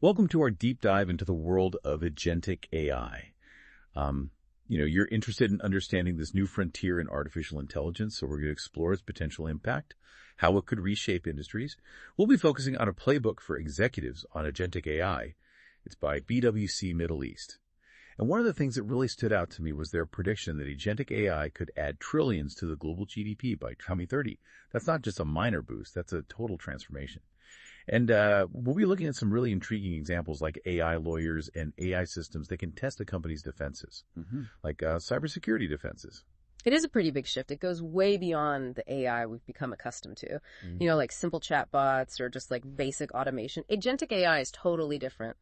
Welcome to our deep dive into the world of agentic AI. You're interested in understanding this new frontier in artificial intelligence, so we're going to explore its potential impact, how it could reshape industries. We'll be focusing on a playbook for executives on agentic AI. It's by PWC Middle East. And one of the things that really stood out to me was their prediction that agentic AI could add trillions to the global GDP by 2030. That's not just a minor boost, that's a total transformation. And we'll be looking at some really intriguing examples like AI lawyers and AI systems that can test a company's defenses, like cybersecurity defenses. It is a pretty big shift. It goes way beyond the AI we've become accustomed to. Like simple chatbots or just like basic automation. Agentic AI is totally different.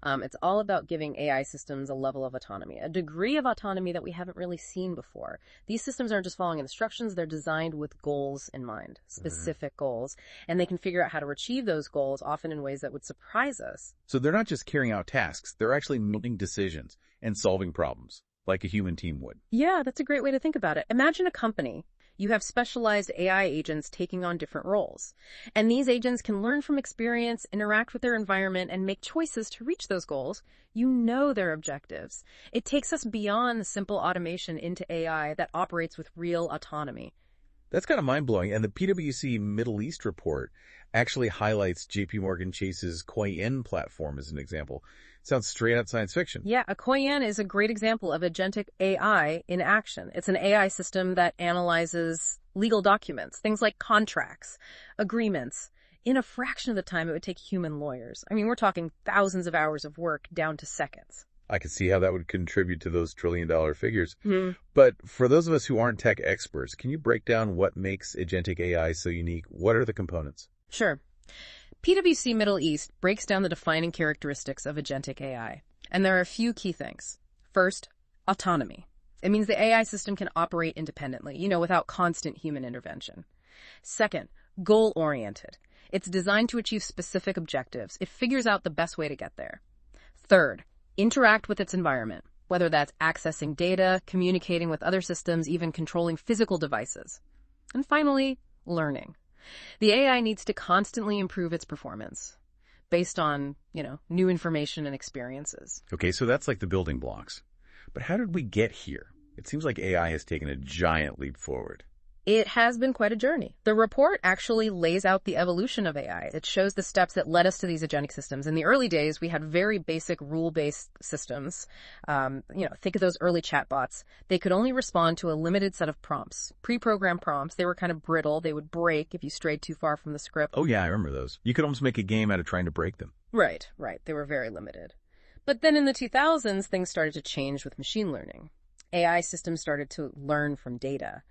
It's all about giving AI systems a level of autonomy, a degree of autonomy that we haven't really seen before. These systems aren't just following instructions, they're designed with goals in mind, specific goals, and they can figure out how to achieve those goals, often in ways that would surprise us. So they're not just carrying out tasks, they're actually making decisions and solving problems, like a human team would. Yeah, that's a great way to think about it. Imagine a company. You have specialized AI agents taking on different roles. And these agents can learn from experience, interact with their environment, and make choices to reach those goals. You know their objectives. It takes us beyond simple automation into AI that operates with real autonomy. That's kind of mind-blowing. And the PWC Middle East report actually highlights JP Morgan Chase's Koyan platform as an example. Sounds straight out science fiction. Yeah, a Koyan is a great example of agentic AI in action. It's an AI system that analyzes legal documents, things like contracts, agreements, in a fraction of the time it would take human lawyers. I mean, we're talking thousands of hours of work down to seconds. I can see how that would contribute to those trillion-dollar figures. But for those of us who aren't tech experts, can you break down what makes agentic AI so unique? What are the components? Sure. PWC Middle East breaks down the defining characteristics of agentic AI. And there are a few key things. First, autonomy. It means the AI system can operate independently, without constant human intervention. Second, goal-oriented. It's designed to achieve specific objectives. It figures out the best way to get there. Third, interact with its environment, whether that's accessing data, communicating with other systems, even controlling physical devices. And finally, learning. The AI needs to constantly improve its performance based on, new information and experiences. Okay, so that's like the building blocks. But how did we get here? It seems like AI has taken a giant leap forward. It has been quite a journey. The report actually lays out the evolution of AI. It shows the steps that led us to these agentic systems. In the early days, we had very basic rule-based systems. Think of those early chatbots. They could only respond to a limited set of prompts, pre-programmed prompts. They were kind of brittle. They would break if you strayed too far from the script. Oh, yeah, I remember those. You could almost make a game out of trying to break them. Right. They were very limited. But then in the 2000s, things started to change with machine learning. AI systems started to learn from data,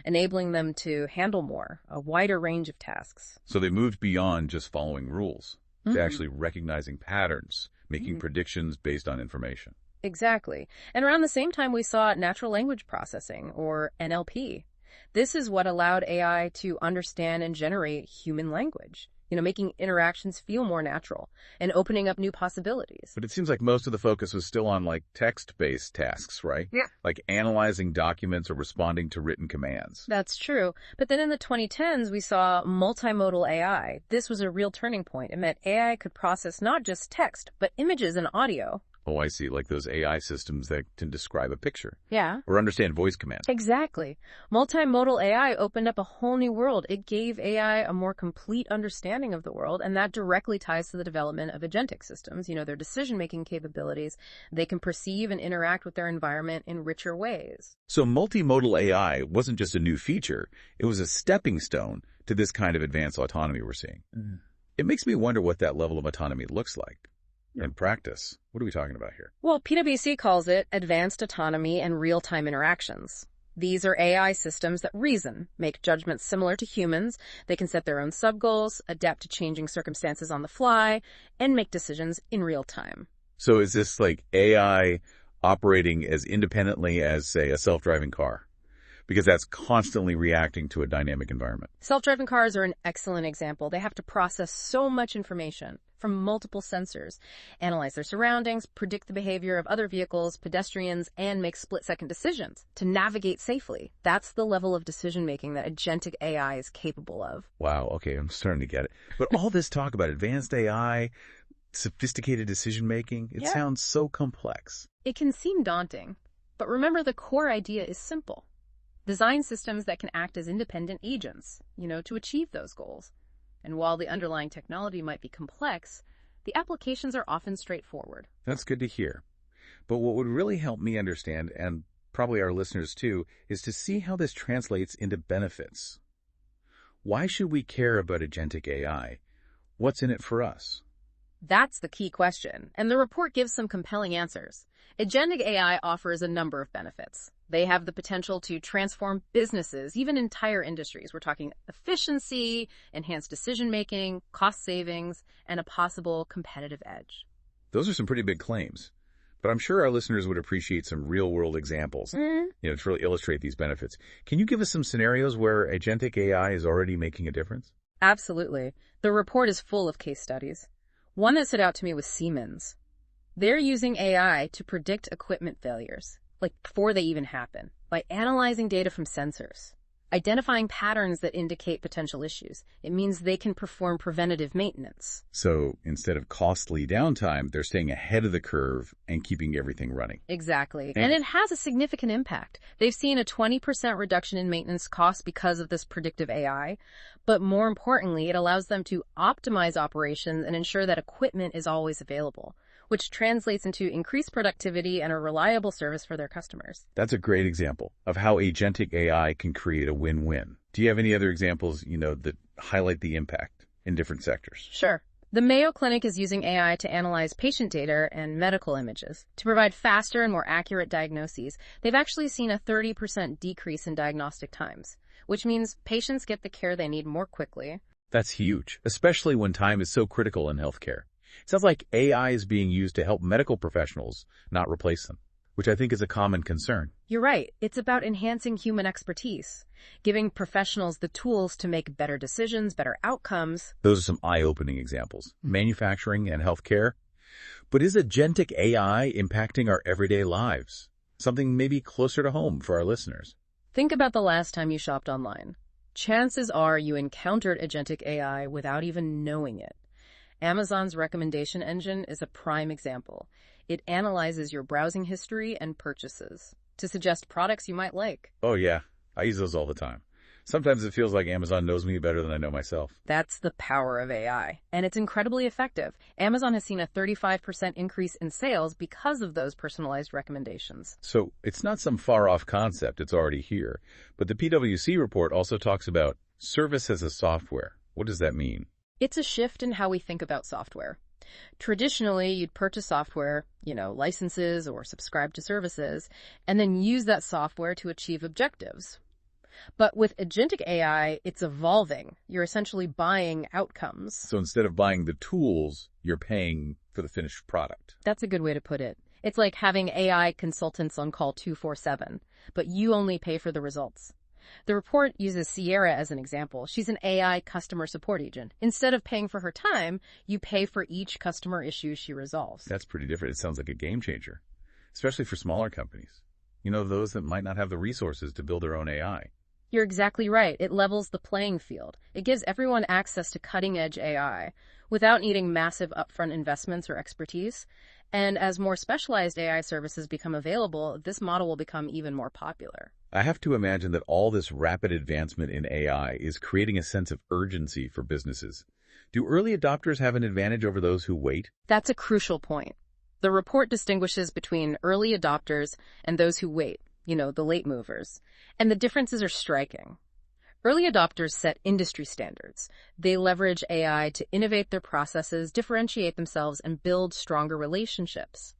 enabling them to handle a wider range of tasks. So they moved beyond just following rules to actually recognizing patterns, making predictions based on information. Exactly. And around the same time, we saw natural language processing, or NLP. This is what allowed AI to understand and generate human language, making interactions feel more natural and opening up new possibilities. But it seems like most of the focus was still on text-based tasks, right? Yeah. Like analyzing documents or responding to written commands. That's true. But then in the 2010s, we saw multimodal AI. This was a real turning point. It meant AI could process not just text, but images and audio. Oh, I see. Like those AI systems that can describe a picture. Yeah. Or understand voice commands. Exactly. Multimodal AI opened up a whole new world. It gave AI a more complete understanding of the world, and that directly ties to the development of agentic systems, their decision-making capabilities. They can perceive and interact with their environment in richer ways. So multimodal AI wasn't just a new feature. It was a stepping stone to this kind of advanced autonomy we're seeing. It makes me wonder what that level of autonomy looks like. In practice, what are we talking about here? Well, PwC calls it advanced autonomy and real-time interactions. These are AI systems that reason, make judgments similar to humans. They can set their own sub-goals, adapt to changing circumstances on the fly, and make decisions in real time. So is this like AI operating as independently as, say, a self-driving car? Because that's constantly reacting to a dynamic environment. Self-driving cars are an excellent example. They have to process so much information from multiple sensors, analyze their surroundings, predict the behavior of other vehicles, pedestrians, and make split-second decisions to navigate safely. That's the level of decision-making that agentic AI is capable of. Wow, okay, I'm starting to get it. But all this talk about advanced AI, sophisticated decision-making. It Yeah. sounds so complex. It can seem daunting, but remember the core idea is simple. Design systems that can act as independent agents, to achieve those goals. And while the underlying technology might be complex, the applications are often straightforward. That's good to hear. But what would really help me understand, and probably our listeners too, is to see how this translates into benefits. Why should we care about agentic AI? What's in it for us? That's the key question, and the report gives some compelling answers. Agentic AI offers a number of benefits. They have the potential to transform businesses, even entire industries. We're talking efficiency, enhanced decision-making, cost savings, and a possible competitive edge. Those are some pretty big claims. But I'm sure our listeners would appreciate some real-world examples, to really illustrate these benefits. Can you give us some scenarios where agentic AI is already making a difference? Absolutely. The report is full of case studies. One that stood out to me was Siemens. They're using AI to predict equipment failures, before they even happen, by analyzing data from sensors, identifying patterns that indicate potential issues. It means they can perform preventative maintenance. So instead of costly downtime, they're staying ahead of the curve and keeping everything running. Exactly. And it has a significant impact. They've seen a 20% reduction in maintenance costs because of this predictive AI. But more importantly, it allows them to optimize operations and ensure that equipment is always available, which translates into increased productivity and a reliable service for their customers. That's a great example of how agentic AI can create a win-win. Do you have any other examples, that highlight the impact in different sectors? Sure. The Mayo Clinic is using AI to analyze patient data and medical images to provide faster and more accurate diagnoses. They've actually seen a 30% decrease in diagnostic times, which means patients get the care they need more quickly. That's huge, especially when time is so critical in healthcare. It sounds like AI is being used to help medical professionals, not replace them, which I think is a common concern. You're right. It's about enhancing human expertise, giving professionals the tools to make better decisions, better outcomes. Those are some eye-opening examples. Manufacturing and healthcare. But is agentic AI impacting our everyday lives? Something maybe closer to home for our listeners. Think about the last time you shopped online. Chances are you encountered agentic AI without even knowing it. Amazon's recommendation engine is a prime example. It analyzes your browsing history and purchases to suggest products you might like. Oh yeah, I use those all the time. Sometimes it feels like Amazon knows me better than I know myself. That's the power of AI, and it's incredibly effective. Amazon has seen a 35% increase in sales because of those personalized recommendations. So it's not some far-off concept, it's already here. But the PWC report also talks about service as a software. What does that mean? It's a shift in how we think about software. Traditionally, you'd purchase software, licenses or subscribe to services, and then use that software to achieve objectives. But with agentic AI, it's evolving. You're essentially buying outcomes. So instead of buying the tools, you're paying for the finished product. That's a good way to put it. It's like having AI consultants on call 24/7, but you only pay for the results. The report uses Sierra as an example. She's an AI customer support agent. Instead of paying for her time, you pay for each customer issue she resolves. That's pretty different. It sounds like a game changer, especially for smaller companies. Those that might not have the resources to build their own AI. You're exactly right. It levels the playing field. It gives everyone access to cutting-edge AI without needing massive upfront investments or expertise. And as more specialized AI services become available, this model will become even more popular. I have to imagine that all this rapid advancement in AI is creating a sense of urgency for businesses. Do early adopters have an advantage over those who wait? That's a crucial point. The report distinguishes between early adopters and those who wait, the late movers. And the differences are striking. Early adopters set industry standards. They leverage AI to innovate their processes, differentiate themselves, and build stronger relationships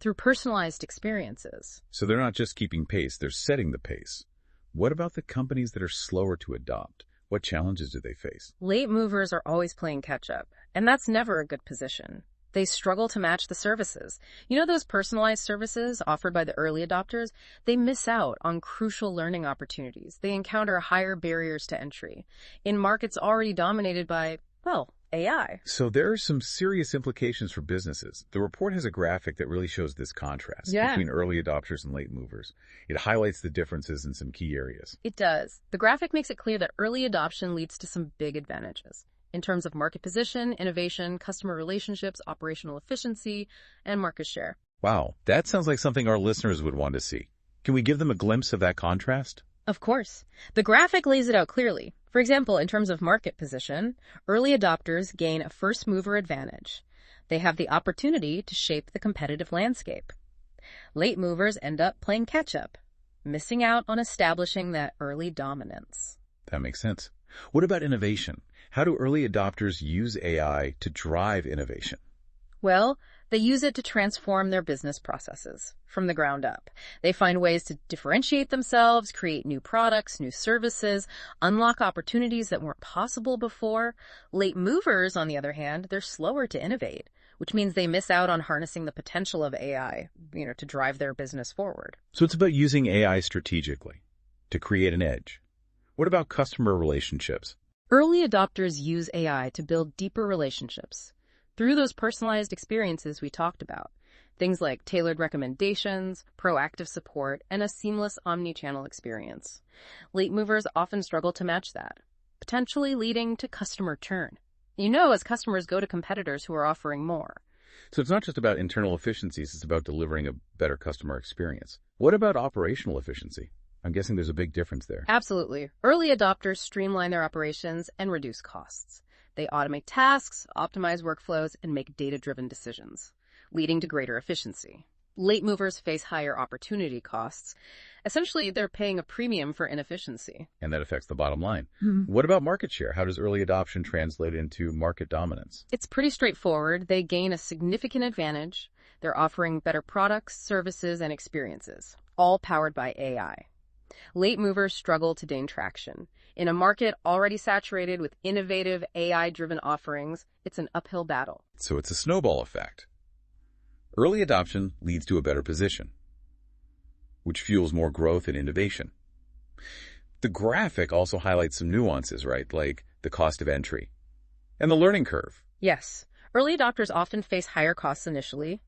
through personalized experiences. So they're not just keeping pace, they're setting the pace. What about the companies that are slower to adopt? What challenges do they face? Late movers are always playing catch-up, and that's never a good position. They struggle to match the services. Those personalized services offered by the early adopters? They miss out on crucial learning opportunities. They encounter higher barriers to entry in markets already dominated by, AI. So there are some serious implications for businesses. The report has a graphic that really shows this contrast between early adopters and late movers. It highlights the differences in some key areas. It does. The graphic makes it clear that early adoption leads to some big advantages. in terms of market position, innovation, customer relationships, operational efficiency, and market share. Wow, that sounds like something our listeners would want to see. Can we give them a glimpse of that contrast? Of course. The graphic lays it out clearly. For example, in terms of market position, early adopters gain a first-mover advantage. They have the opportunity to shape the competitive landscape. Late movers end up playing catch-up, missing out on establishing that early dominance. That makes sense. What about innovation? How do early adopters use AI to drive innovation? Well, they use it to transform their business processes from the ground up. They find ways to differentiate themselves, create new products, new services, unlock opportunities that weren't possible before. Late movers, on the other hand, they're slower to innovate, which means they miss out on harnessing the potential of AI, to drive their business forward. So it's about using AI strategically to create an edge. What about customer relationships? Early adopters use AI to build deeper relationships through those personalized experiences we talked about. Things like tailored recommendations, proactive support, and a seamless omni-channel experience. Late movers often struggle to match that, potentially leading to customer churn. As customers go to competitors who are offering more. So it's not just about internal efficiencies, it's about delivering a better customer experience. What about operational efficiency? I'm guessing there's a big difference there. Absolutely. Early adopters streamline their operations and reduce costs. They automate tasks, optimize workflows, and make data-driven decisions, leading to greater efficiency. Late movers face higher opportunity costs. Essentially, they're paying a premium for inefficiency. And that affects the bottom line. What about market share? How does early adoption translate into market dominance? It's pretty straightforward. They gain a significant advantage. They're offering better products, services, and experiences, all powered by AI. Late movers struggle to gain traction. In a market already saturated with innovative AI-driven offerings, it's an uphill battle. So it's a snowball effect. Early adoption leads to a better position, which fuels more growth and innovation. The graphic also highlights some nuances, right? Like the cost of entry and the learning curve. Yes. Early adopters often face higher costs initially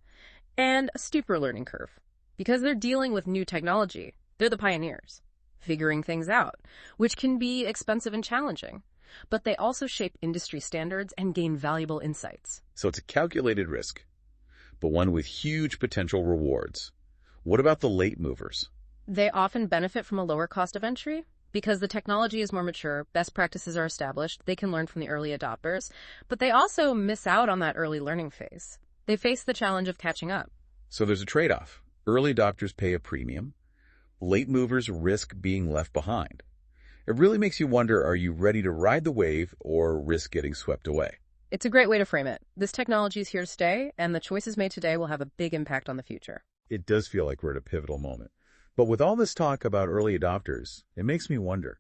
and a steeper learning curve because they're dealing with new technology. They're the pioneers, figuring things out, which can be expensive and challenging. But they also shape industry standards and gain valuable insights. So it's a calculated risk, but one with huge potential rewards. What about the late movers? They often benefit from a lower cost of entry. Because the technology is more mature, best practices are established, they can learn from the early adopters, but they also miss out on that early learning phase. They face the challenge of catching up. So there's a trade-off. Early adopters pay a premium. Late movers risk being left behind. It really makes you wonder, are you ready to ride the wave or risk getting swept away? It's a great way to frame it. This technology is here to stay, and the choices made today will have a big impact on the future. It does feel like we're at a pivotal moment. But with all this talk about early adopters, it makes me wonder,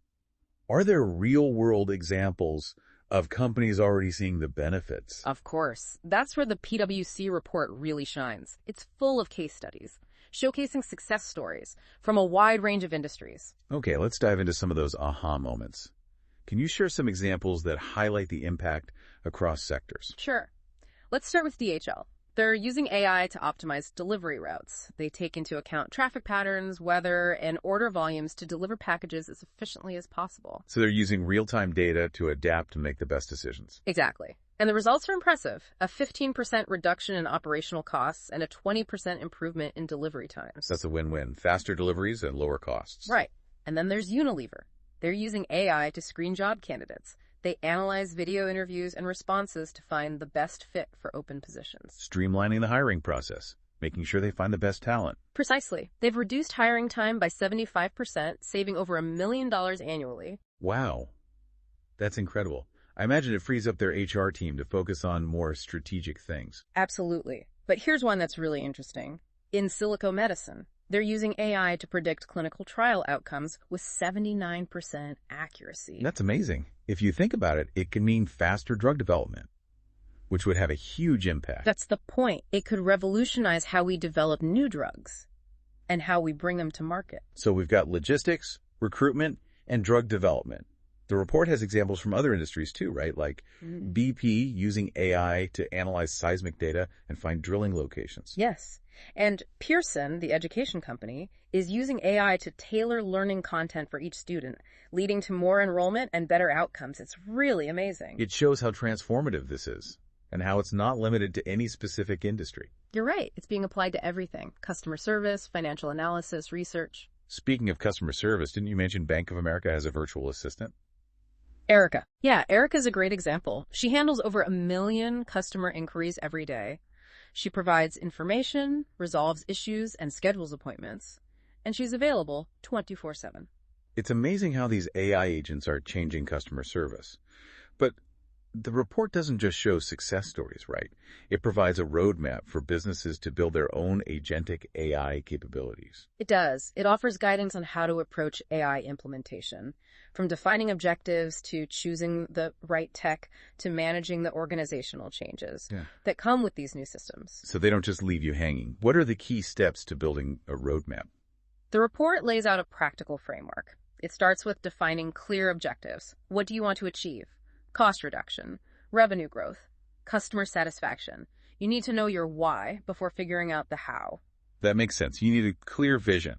are there real-world examples of companies already seeing the benefits? Of course. That's where the PWC report really shines. It's full of case studies, showcasing success stories from a wide range of industries. Okay, let's dive into some of those aha moments. Can you share some examples that highlight the impact across sectors? Sure. Let's start with DHL. They're using AI to optimize delivery routes. They take into account traffic patterns, weather, and order volumes to deliver packages as efficiently as possible. So they're using real-time data to adapt and make the best decisions. Exactly. And the results are impressive. A 15% reduction in operational costs and a 20% improvement in delivery times. That's a win-win. Faster deliveries and lower costs. Right. And then there's Unilever. They're using AI to screen job candidates. They analyze video interviews and responses to find the best fit for open positions. Streamlining the hiring process, making sure they find the best talent. Precisely. They've reduced hiring time by 75%, saving over $1 million annually. Wow. That's incredible. I imagine it frees up their HR team to focus on more strategic things. Absolutely. But here's one that's really interesting. In silico medicine, they're using AI to predict clinical trial outcomes with 79% accuracy. That's amazing. If you think about it, it can mean faster drug development, which would have a huge impact. That's the point. It could revolutionize how we develop new drugs and how we bring them to market. So we've got logistics, recruitment, and drug development. The report has examples from other industries too, right? Like BP using AI to analyze seismic data and find drilling locations. Yes. And Pearson, the education company, is using AI to tailor learning content for each student, leading to more enrollment and better outcomes. It's really amazing. It shows how transformative this is and how it's not limited to any specific industry. You're right. It's being applied to everything. Customer service, financial analysis, research. Speaking of customer service, didn't you mention Bank of America has a virtual assistant? Erica. Yeah, Erica's a great example. She handles over 1 million customer inquiries every day. She provides information, resolves issues, and schedules appointments. And she's available 24/7. It's amazing how these AI agents are changing customer service. But the report doesn't just show success stories, right? It provides a roadmap for businesses to build their own agentic AI capabilities. It does. It offers guidance on how to approach AI implementation, from defining objectives to choosing the right tech to managing the organizational changes that come with these new systems. So they don't just leave you hanging. What are the key steps to building a roadmap? The report lays out a practical framework. It starts with defining clear objectives. What do you want to achieve? Cost reduction, revenue growth, customer satisfaction. You need to know your why before figuring out the how. That makes sense. You need a clear vision.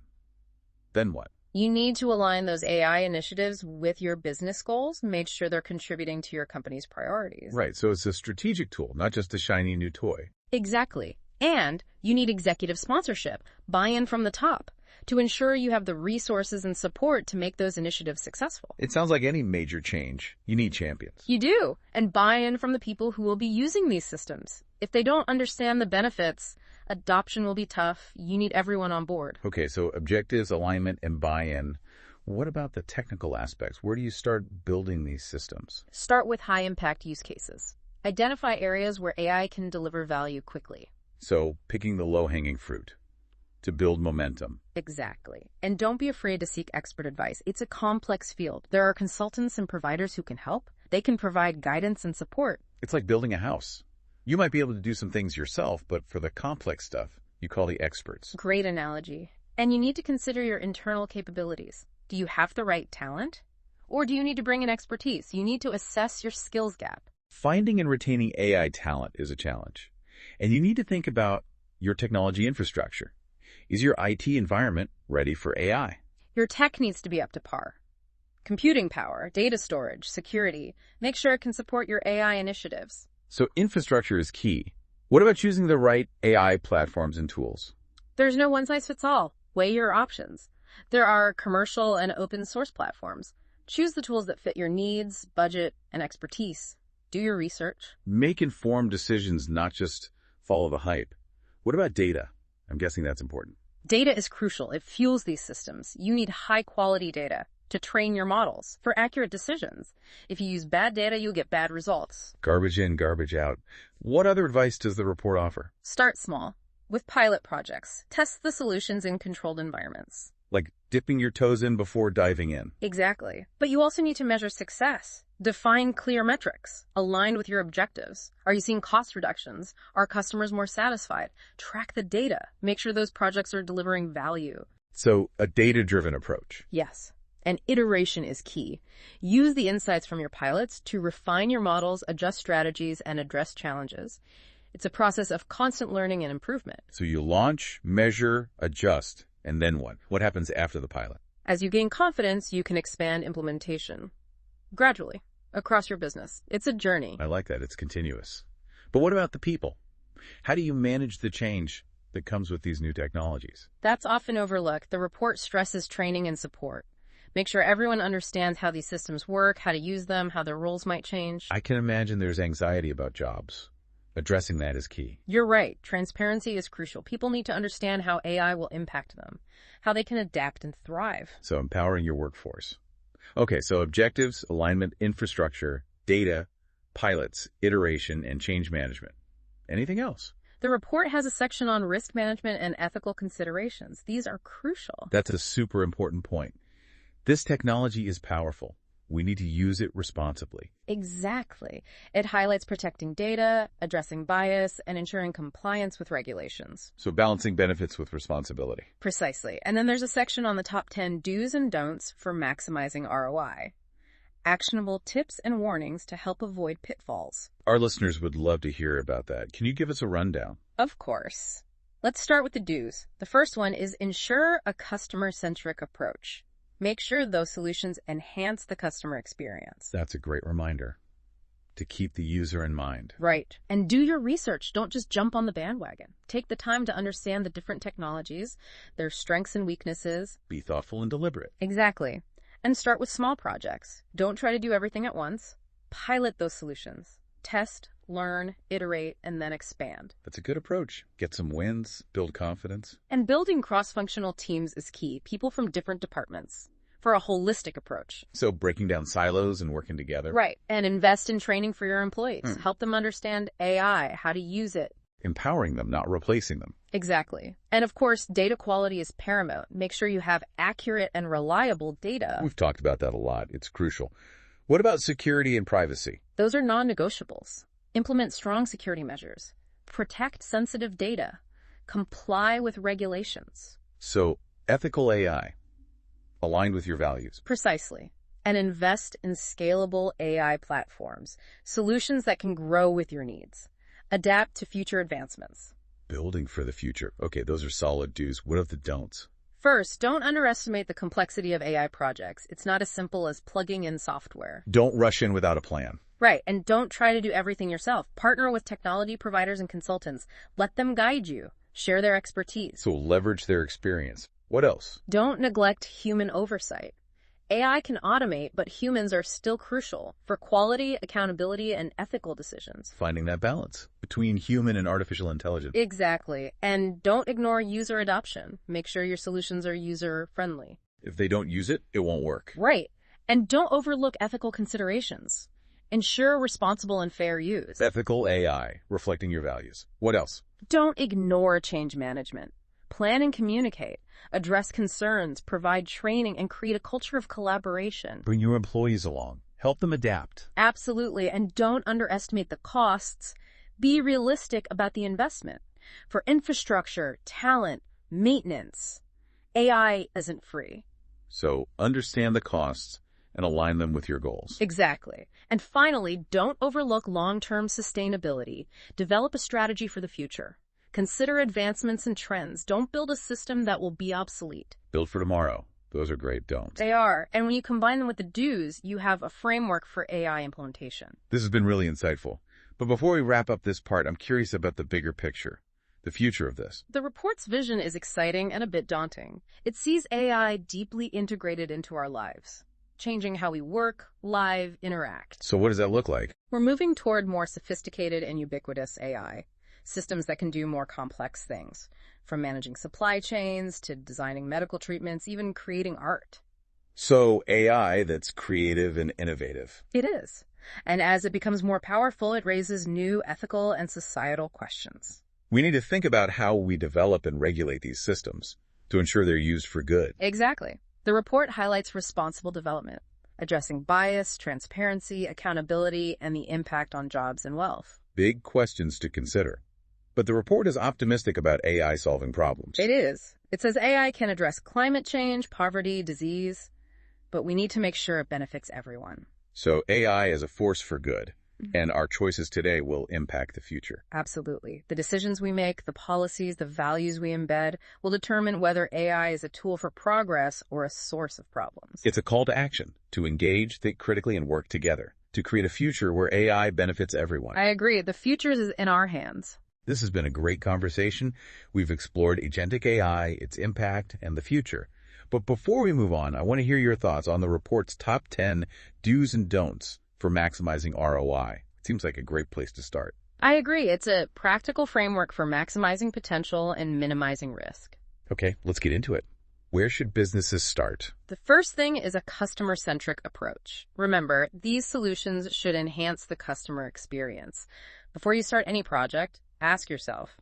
Then what? You need to align those AI initiatives with your business goals, make sure they're contributing to your company's priorities. Right, so it's a strategic tool, not just a shiny new toy. Exactly. And you need executive sponsorship, buy-in from the top, to ensure you have the resources and support to make those initiatives successful. It sounds like any major change. You need champions. You do, and buy-in from the people who will be using these systems. If they don't understand the benefits, adoption will be tough. You need everyone on board. Okay, so objectives, alignment, and buy-in. What about the technical aspects? Where do you start building these systems? Start with high-impact use cases. Identify areas where AI can deliver value quickly. So picking the low-hanging fruit to build momentum. Exactly. And don't be afraid to seek expert advice. It's a complex field. There are consultants and providers who can help. They can provide guidance and support. It's like building a house. You might be able to do some things yourself, but for the complex stuff, you call the experts. Great analogy. And you need to consider your internal capabilities. Do you have the right talent? Or do you need to bring in expertise? You need to assess your skills gap. Finding and retaining AI talent is a challenge. And you need to think about your technology infrastructure. Is your IT environment ready for AI? Your tech needs to be up to par. Computing power, data storage, security. Make sure it can support your AI initiatives. So infrastructure is key. What about choosing the right AI platforms and tools? There's no one-size-fits-all. Weigh your options. There are commercial and open source platforms. Choose the tools that fit your needs, budget, and expertise. Do your research. Make informed decisions, not just follow the hype. What about data? I'm guessing that's important. Data is crucial. It fuels these systems. You need high-quality data to train your models for accurate decisions. If you use bad data, you'll get bad results. Garbage in, garbage out. What other advice does the report offer? Start small with pilot projects. Test the solutions in controlled environments. Like dipping your toes in before diving in. Exactly. But you also need to measure success. Define clear metrics aligned with your objectives. Are you seeing cost reductions? Are customers more satisfied? Track the data. Make sure those projects are delivering value. So a data-driven approach. Yes. And iteration is key. Use the insights from your pilots to refine your models, adjust strategies, and address challenges. It's a process of constant learning and improvement. So you launch, measure, adjust, and then what? What happens after the pilot? As you gain confidence, you can expand implementation gradually across your business. It's a journey. I like that. It's continuous. But what about the people? How do you manage the change that comes with these new technologies? That's often overlooked. The report stresses training and support. Make sure everyone understands how these systems work, how to use them, how their roles might change. I can imagine there's anxiety about jobs. Addressing that is key. You're right. Transparency is crucial. People need to understand how AI will impact them, how they can adapt and thrive. So empowering your workforce. Okay, so objectives, alignment, infrastructure, data, pilots, iteration, and change management. Anything else? The report has a section on risk management and ethical considerations. These are crucial. That's a super important point. This technology is powerful. We need to use it responsibly. Exactly. It highlights protecting data, addressing bias, and ensuring compliance with regulations. So balancing benefits with responsibility. Precisely. And then there's a section on the top 10 do's and don'ts for maximizing ROI. actionable tips and warnings to help avoid pitfalls. Our listeners would love to hear about that. Can you give us a rundown? Of course. Let's start with the do's. The first one is ensure a customer-centric approach. Make sure those solutions enhance the customer experience. That's a great reminder to keep the user in mind. Right. And do your research. Don't just jump on the bandwagon. Take the time to understand the different technologies, their strengths and weaknesses. Be thoughtful and deliberate. Exactly. And start with small projects. Don't try to do everything at once. Pilot those solutions. Test, learn, iterate, and then expand. That's a good approach. Get some wins, build confidence. And building cross-functional teams is key. People from different departments for a holistic approach. So breaking down silos and working together. Right. And invest in training for your employees. Help them understand AI, how to use it. Empowering them, not replacing them. Exactly. And of course, data quality is paramount. Make sure you have accurate and reliable data. We've talked about that a lot. It's crucial. What about security and privacy? Those are non-negotiables. Implement strong security measures. Protect sensitive data. Comply with regulations. So, ethical AI, aligned with your values. Precisely. And invest in scalable AI platforms, solutions that can grow with your needs. Adapt to future advancements. Building for the future. Okay, those are solid do's. What are the don'ts? First, don't underestimate the complexity of AI projects. It's not as simple as plugging in software. Don't rush in without a plan. Right, and don't try to do everything yourself. Partner with technology providers and consultants. Let them guide you. Share their expertise. So leverage their experience. What else? Don't neglect human oversight. AI can automate, but humans are still crucial for quality, accountability, and ethical decisions. Finding that balance between human and artificial intelligence. Exactly. And don't ignore user adoption. Make sure your solutions are user-friendly. If they don't use it, it won't work. Right. And don't overlook ethical considerations. Ensure responsible and fair use. Ethical AI, reflecting your values. What else? Don't ignore change management. Plan and communicate. Address concerns, provide training, and create a culture of collaboration. Bring your employees along. Help them adapt. Absolutely. And don't underestimate the costs. Be realistic about the investment. For infrastructure, talent, maintenance, AI isn't free. So understand the costs and align them with your goals. Exactly. And finally, don't overlook long-term sustainability. Develop a strategy for the future. Consider advancements and trends. Don't build a system that will be obsolete. Build for tomorrow. Those are great don'ts. They are. And when you combine them with the do's, you have a framework for AI implementation. This has been really insightful. But before we wrap up this part, I'm curious about the bigger picture, the future of this. The report's vision is exciting and a bit daunting. It sees AI deeply integrated into our lives, changing how we work, live, interact. So what does that look like? We're moving toward more sophisticated and ubiquitous AI. Systems that can do more complex things, from managing supply chains to designing medical treatments, even creating art. So AI that's creative and innovative. It is. And as it becomes more powerful, it raises new ethical and societal questions. We need to think about how we develop and regulate these systems to ensure they're used for good. Exactly. The report highlights responsible development, addressing bias, transparency, accountability, and the impact on jobs and wealth. Big questions to consider. But the report is optimistic about AI solving problems. It is. It says AI can address climate change, poverty, disease, but we need to make sure it benefits everyone. So AI is a force for good, and our choices today will impact the future. Absolutely. The decisions we make, the policies, the values we embed will determine whether AI is a tool for progress or a source of problems. It's a call to action, to engage, think critically, and work together, to create a future where AI benefits everyone. I agree. The future is in our hands. This has been a great conversation. We've explored Agentic AI, its impact, and the future. But before we move on, I want to hear your thoughts on the report's top 10 do's and don'ts for maximizing ROI. It seems like a great place to start. I agree. It's a practical framework for maximizing potential and minimizing risk. Okay, let's get into it. Where should businesses start? The first thing is a customer-centric approach. Remember, these solutions should enhance the customer experience. Before you start any project, ask yourself,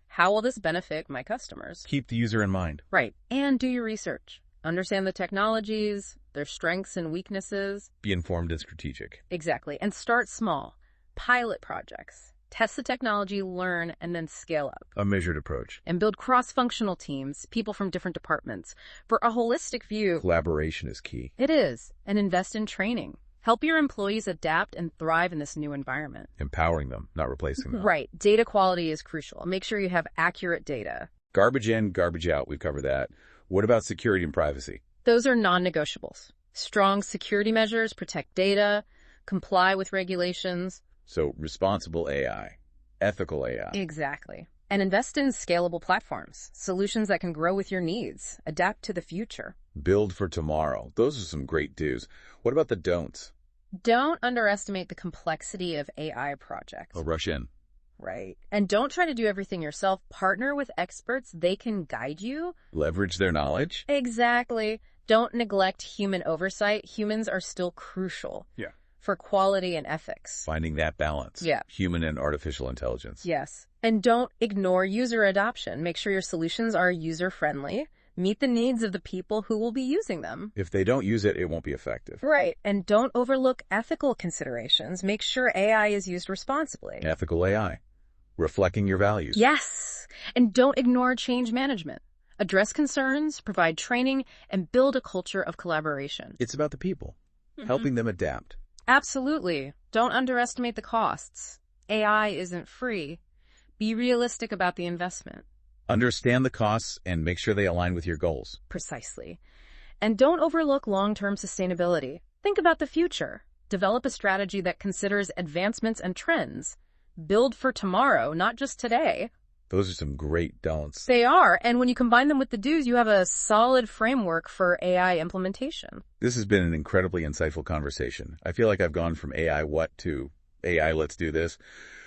how will this benefit my customers? Keep the user in mind. Right. And do your research. Understand the technologies, their strengths and weaknesses. Be informed and strategic. Exactly. And start small. Pilot projects. Test the technology, learn, and then scale up. A measured approach. And build cross-functional teams, people from different departments. For a holistic view, Collaboration is key. it is. And invest in training. Help your employees adapt and thrive in this new environment. Empowering them, not replacing them. Right. Data quality is crucial. Make sure you have accurate data. Garbage in, garbage out. We've covered that. What about security and privacy? Those are non-negotiables. Strong security measures protect data, comply with regulations. So responsible AI, ethical AI. Exactly. And invest in scalable platforms, solutions that can grow with your needs, adapt to the future. Build for tomorrow. Those are some great do's. What about the don'ts? Don't underestimate the complexity of AI projects. Oh, rush in. Right. And don't try to do everything yourself. Partner with experts. They can guide you. Leverage their knowledge? Exactly. Don't neglect human oversight. Humans are still crucial. Yeah. For quality and ethics. Finding that balance. Yeah. Human and artificial intelligence. Yes. And don't ignore user adoption. Make sure your solutions are user-friendly. Meet the needs of the people who will be using them. If they don't use it, it won't be effective. Right. And don't overlook ethical considerations. Make sure AI is used responsibly. Ethical AI. Reflecting your values. Yes. And don't ignore change management. Address concerns, provide training, and build a culture of collaboration. It's about the people, helping them adapt. Absolutely. Don't underestimate the costs. AI isn't free. Be realistic about the investment. Understand the costs and make sure they align with your goals. Precisely. And don't overlook long-term sustainability. Think about the future. Develop a strategy that considers advancements and trends. Build for tomorrow, not just today. Those are some great don'ts. They are, and when you combine them with the do's, you have a solid framework for AI implementation. This has been an incredibly insightful conversation. I feel like I've gone from AI what to AI let's do this.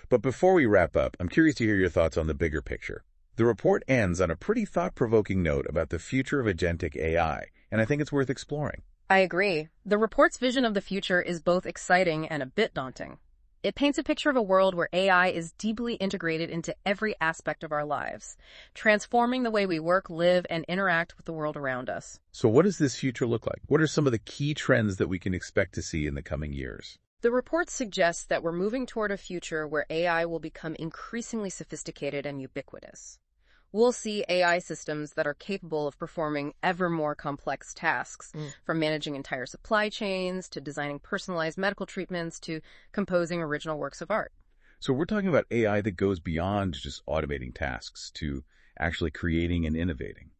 But before we wrap up, I'm curious to hear your thoughts on the bigger picture. The report ends on a pretty thought-provoking note about the future of agentic AI, and I think it's worth exploring. I agree. The report's vision of the future is both exciting and a bit daunting. It paints a picture of a world where AI is deeply integrated into every aspect of our lives, transforming the way we work, live, and interact with the world around us. So what does this future look like? What are some of the key trends that we can expect to see in the coming years? The report suggests that we're moving toward a future where AI will become increasingly sophisticated and ubiquitous. We'll see AI systems that are capable of performing ever more complex tasks, from managing entire supply chains to designing personalized medical treatments to composing original works of art. So we're talking about AI that goes beyond just automating tasks to actually creating and innovating.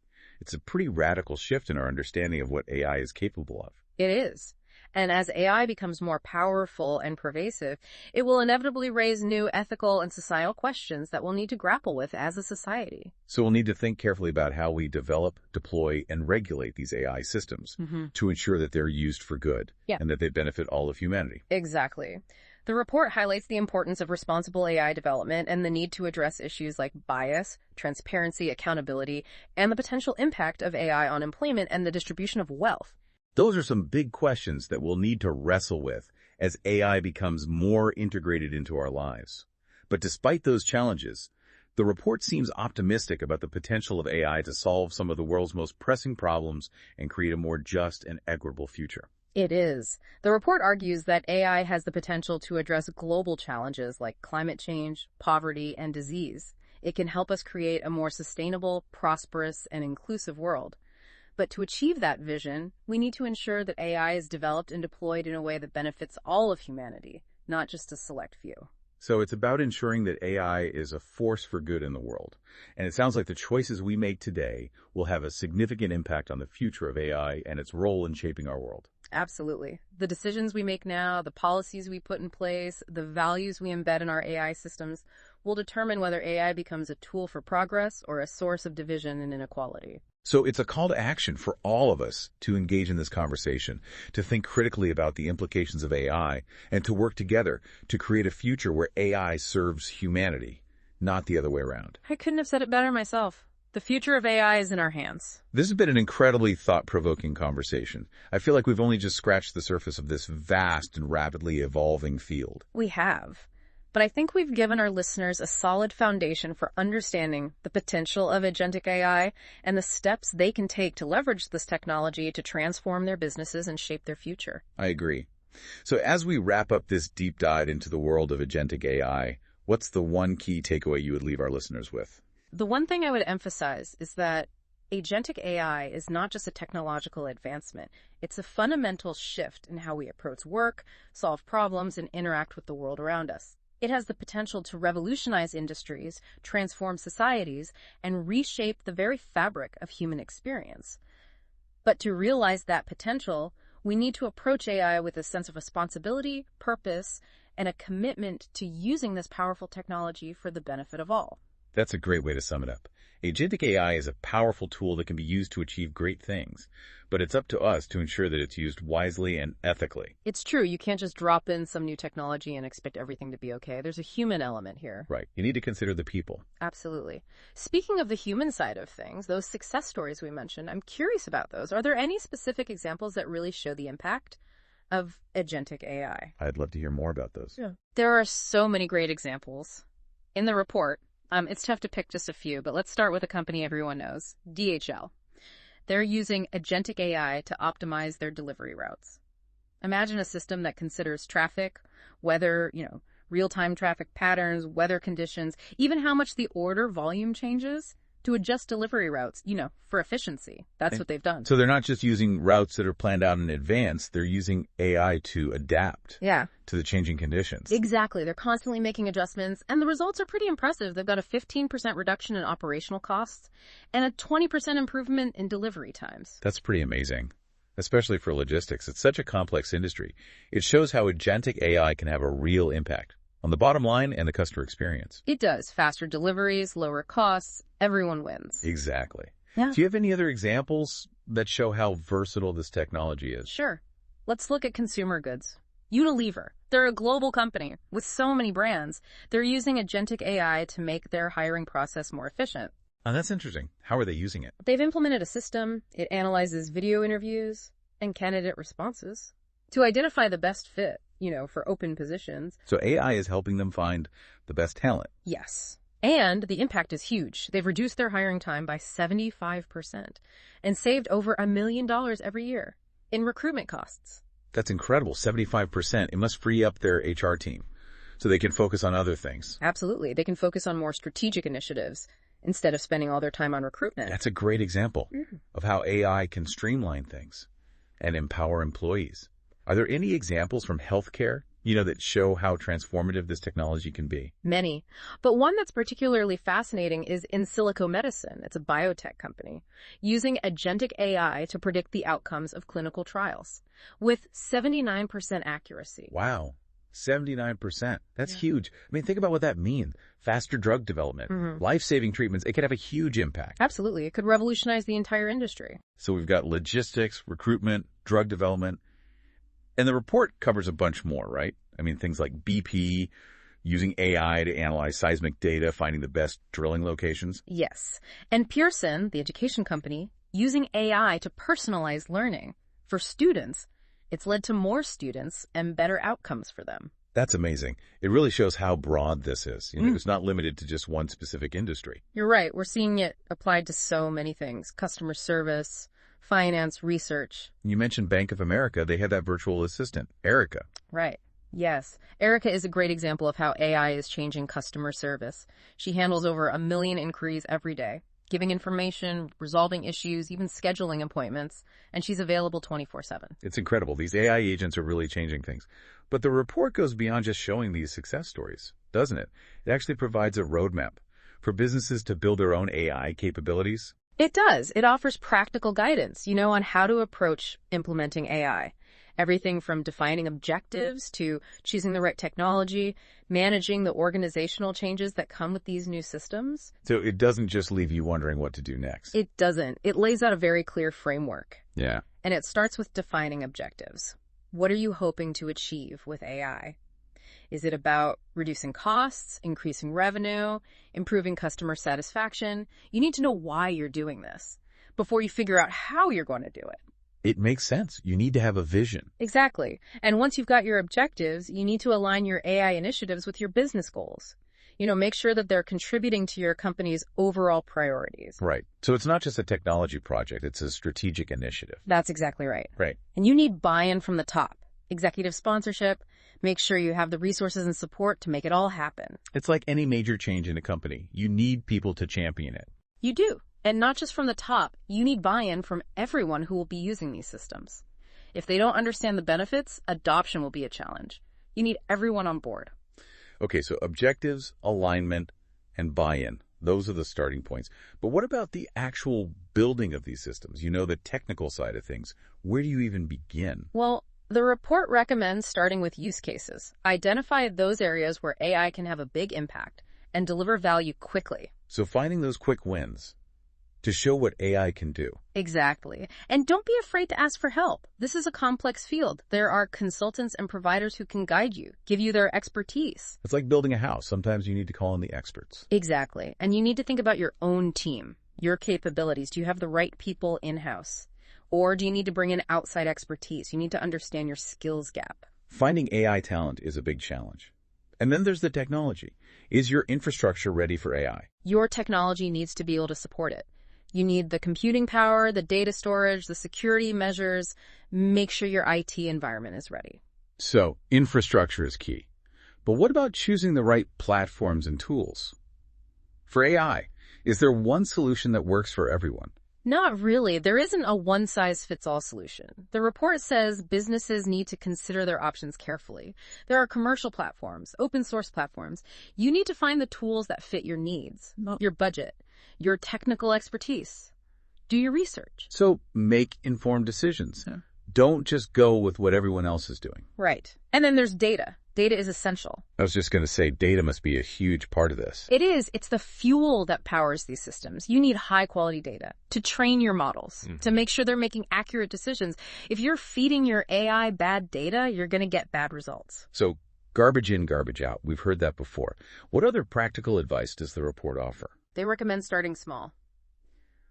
It's a pretty radical shift in our understanding of what AI is capable of. It is. And as AI becomes more powerful and pervasive, it will inevitably raise new ethical and societal questions that we'll need to grapple with as a society. So we'll need to think carefully about how we develop, deploy, and regulate these AI systems to ensure that they're used for good and that they benefit all of humanity. Exactly. The report highlights the importance of responsible AI development and the need to address issues like bias, transparency, accountability, and the potential impact of AI on employment and the distribution of wealth. Those are some big questions that we'll need to wrestle with as AI becomes more integrated into our lives. But despite those challenges, the report seems optimistic about the potential of AI to solve some of the world's most pressing problems and create a more just and equitable future. It is. The report argues that AI has the potential to address global challenges like climate change, poverty, and disease. It can help us create a more sustainable, prosperous, and inclusive world. But to achieve that vision, we need to ensure that AI is developed and deployed in a way that benefits all of humanity, not just a select few. So it's about ensuring that AI is a force for good in the world. And it sounds like the choices we make today will have a significant impact on the future of AI and its role in shaping our world. Absolutely. The decisions we make now, the policies we put in place, the values we embed in our AI systems will determine whether AI becomes a tool for progress or a source of division and inequality. So it's a call to action for all of us to engage in this conversation, to think critically about the implications of AI, and to work together to create a future where AI serves humanity, not the other way around. I couldn't have said it better myself. The future of AI is in our hands. This has been an incredibly thought-provoking conversation. I feel like we've only just scratched the surface of this vast and rapidly evolving field. We have. But I think we've given our listeners a solid foundation for understanding the potential of agentic AI and the steps they can take to leverage this technology to transform their businesses and shape their future. I agree. So as we wrap up this deep dive into the world of agentic AI, what's the one key takeaway you would leave our listeners with? The one thing I would emphasize is that Agentic AI is not just a technological advancement. It's a fundamental shift in how we approach work, solve problems, and interact with the world around us. It has the potential to revolutionize industries, transform societies, and reshape the very fabric of human experience. But to realize that potential, we need to approach AI with a sense of responsibility, purpose, and a commitment to using this powerful technology for the benefit of all. That's a great way to sum it up. Agentic AI is a powerful tool that can be used to achieve great things, but it's up to us to ensure that it's used wisely and ethically. It's true, you can't just drop in some new technology and expect everything to be okay. There's a human element here. Right. You need to consider the people. Absolutely. Speaking of the human side of things, those success stories we mentioned, I'm curious about those. Are there any specific examples that really show the impact of agentic AI? I'd love to hear more about those. Yeah. There are so many great examples. In the report, it's tough to pick just a few, but let's start with a company everyone knows, DHL. They're using agentic AI to optimize their delivery routes. Imagine a system that considers traffic, weather, real-time traffic patterns, weather conditions, even how much the order volume changes to adjust delivery routes, for efficiency. That's what they've done. So they're not just using routes that are planned out in advance, they're using AI to adapt to the changing conditions. Exactly. They're constantly making adjustments, and the results are pretty impressive. They've got a 15% reduction in operational costs and a 20% improvement in delivery times. That's pretty amazing, especially for logistics. It's such a complex industry. It shows how agentic AI can have a real impact on the bottom line and the customer experience. It does. Faster deliveries, lower costs, everyone wins. Exactly. Yeah. Do you have any other examples that show how versatile this technology is? Sure. Let's look at consumer goods. Unilever. They're a global company with so many brands. They're using agentic AI to make their hiring process more efficient. Oh, that's interesting. How are they using it? They've implemented a system. It analyzes video interviews and candidate responses to identify the best fit, for open positions. So AI is helping them find the best talent. Yes. And the impact is huge. They've reduced their hiring time by 75% and saved over $1 million every year in recruitment costs. That's incredible. 75%. It must free up their HR team so they can focus on other things. Absolutely. They can focus on more strategic initiatives instead of spending all their time on recruitment. That's a great example of how AI can streamline things and empower employees. Are there any examples from healthcare, that show how transformative this technology can be? Many. But one that's particularly fascinating is In Silico Medicine. It's a biotech company using agentic AI to predict the outcomes of clinical trials with 79% accuracy. Wow. 79%. That's huge. I mean, think about what that means. Faster drug development, life-saving treatments. It could have a huge impact. Absolutely. It could revolutionize the entire industry. So we've got logistics, recruitment, drug development. And the report covers a bunch more, right? I mean, things like BP, using AI to analyze seismic data, finding the best drilling locations. Yes. And Pearson, the education company, using AI to personalize learning for students. It's led to more students and better outcomes for them. That's amazing. It really shows how broad this is. It's not limited to just one specific industry. You're right. We're seeing it applied to so many things. Customer service, finance, research. You mentioned Bank of America. They had that virtual assistant, Erica. Right. Yes. Erica is a great example of how AI is changing customer service. She handles over 1 million inquiries every day, giving information, resolving issues, even scheduling appointments, and she's available 24/7. It's incredible. These AI agents are really changing things. But the report goes beyond just showing these success stories, doesn't it? It actually provides a roadmap for businesses to build their own AI capabilities. It does. It offers practical guidance, on how to approach implementing AI. Everything from defining objectives to choosing the right technology, managing the organizational changes that come with these new systems. So it doesn't just leave you wondering what to do next. It doesn't. It lays out a very clear framework. Yeah. And it starts with defining objectives. What are you hoping to achieve with AI? Is it about reducing costs, increasing revenue, improving customer satisfaction? You need to know why you're doing this before you figure out how you're going to do it. It makes sense. You need to have a vision. Exactly. And once you've got your objectives, you need to align your AI initiatives with your business goals. Make sure that they're contributing to your company's overall priorities. Right. So it's not just a technology project. It's a strategic initiative. That's exactly right. Right. And you need buy-in from the top. Executive sponsorship. Make sure you have the resources and support to make it all happen. It's like any major change in a company. You need people to champion it. You do. And not just from the top, you need buy-in from everyone who will be using these systems. If they don't understand the benefits, adoption will be a challenge. You need everyone on board. Okay, so objectives, alignment, and buy-in. Those are the starting points. But what about the actual building of these systems? You know, the technical side of things. Where do you even begin? Well, the report recommends starting with use cases. Identify those areas where AI can have a big impact and deliver value quickly. So finding those quick wins to show what AI can do. Exactly. And don't be afraid to ask for help. This is a complex field. There are consultants and providers who can guide you, give you their expertise. It's like building a house. Sometimes you need to call in the experts. Exactly. And you need to think about your own team, your capabilities. Do you have the right people in-house? Or do you need to bring in outside expertise? You need to understand your skills gap. Finding AI talent is a big challenge. And then there's the technology. Is your infrastructure ready for AI? Your technology needs to be able to support it. You need the computing power, the data storage, the security measures. Make sure your IT environment is ready. So, infrastructure is key. But what about choosing the right platforms and tools? For AI, is there one solution that works for everyone? Not really. There isn't a one-size-fits-all solution. The report says businesses need to consider their options carefully. There are commercial platforms, open source platforms. You need to find the tools that fit your needs, your budget, your technical expertise. Do your research. So make informed decisions. Don't just go with what everyone else is doing. Right. And then there's data. Data is essential. I was just going to say data must be a huge part of this. It is. It's the fuel that powers these systems. You need high-quality data to train your models, to make sure they're making accurate decisions. If you're feeding your AI bad data, you're going to get bad results. So garbage in, garbage out. We've heard that before. What other practical advice does the report offer? They recommend starting small.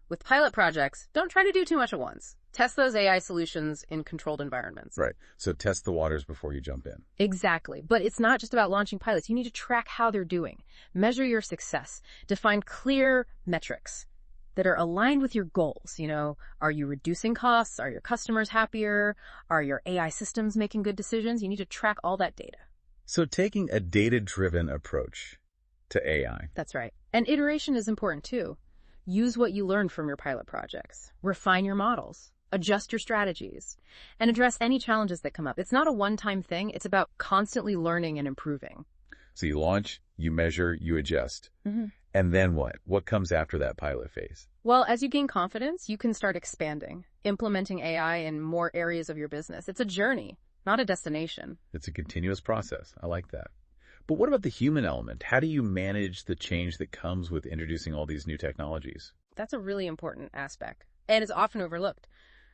With pilot projects, don't try to do too much at once. Test those AI solutions in controlled environments. Right. So test the waters before you jump in. Exactly. But it's not just about launching pilots. You need to track how they're doing. Measure your success. Define clear metrics that are aligned with your goals. You know, are you reducing costs? Are your customers happier? Are your AI systems making good decisions? You need to track all that data. So taking a data-driven approach to AI. That's right. And iteration is important too. Use what you learned from your pilot projects. Refine your models. Adjust your strategies. And address any challenges that come up. It's not a one-time thing. It's about constantly learning and improving. So you launch, you measure, you adjust. And then what? What comes after that pilot phase? Well, as you gain confidence, you can start expanding, implementing AI in more areas of your business. It's a journey, not a destination. It's a continuous process. I like that. But what about the human element? How do you manage the change that comes with introducing all these new technologies? That's a really important aspect, and it's often overlooked.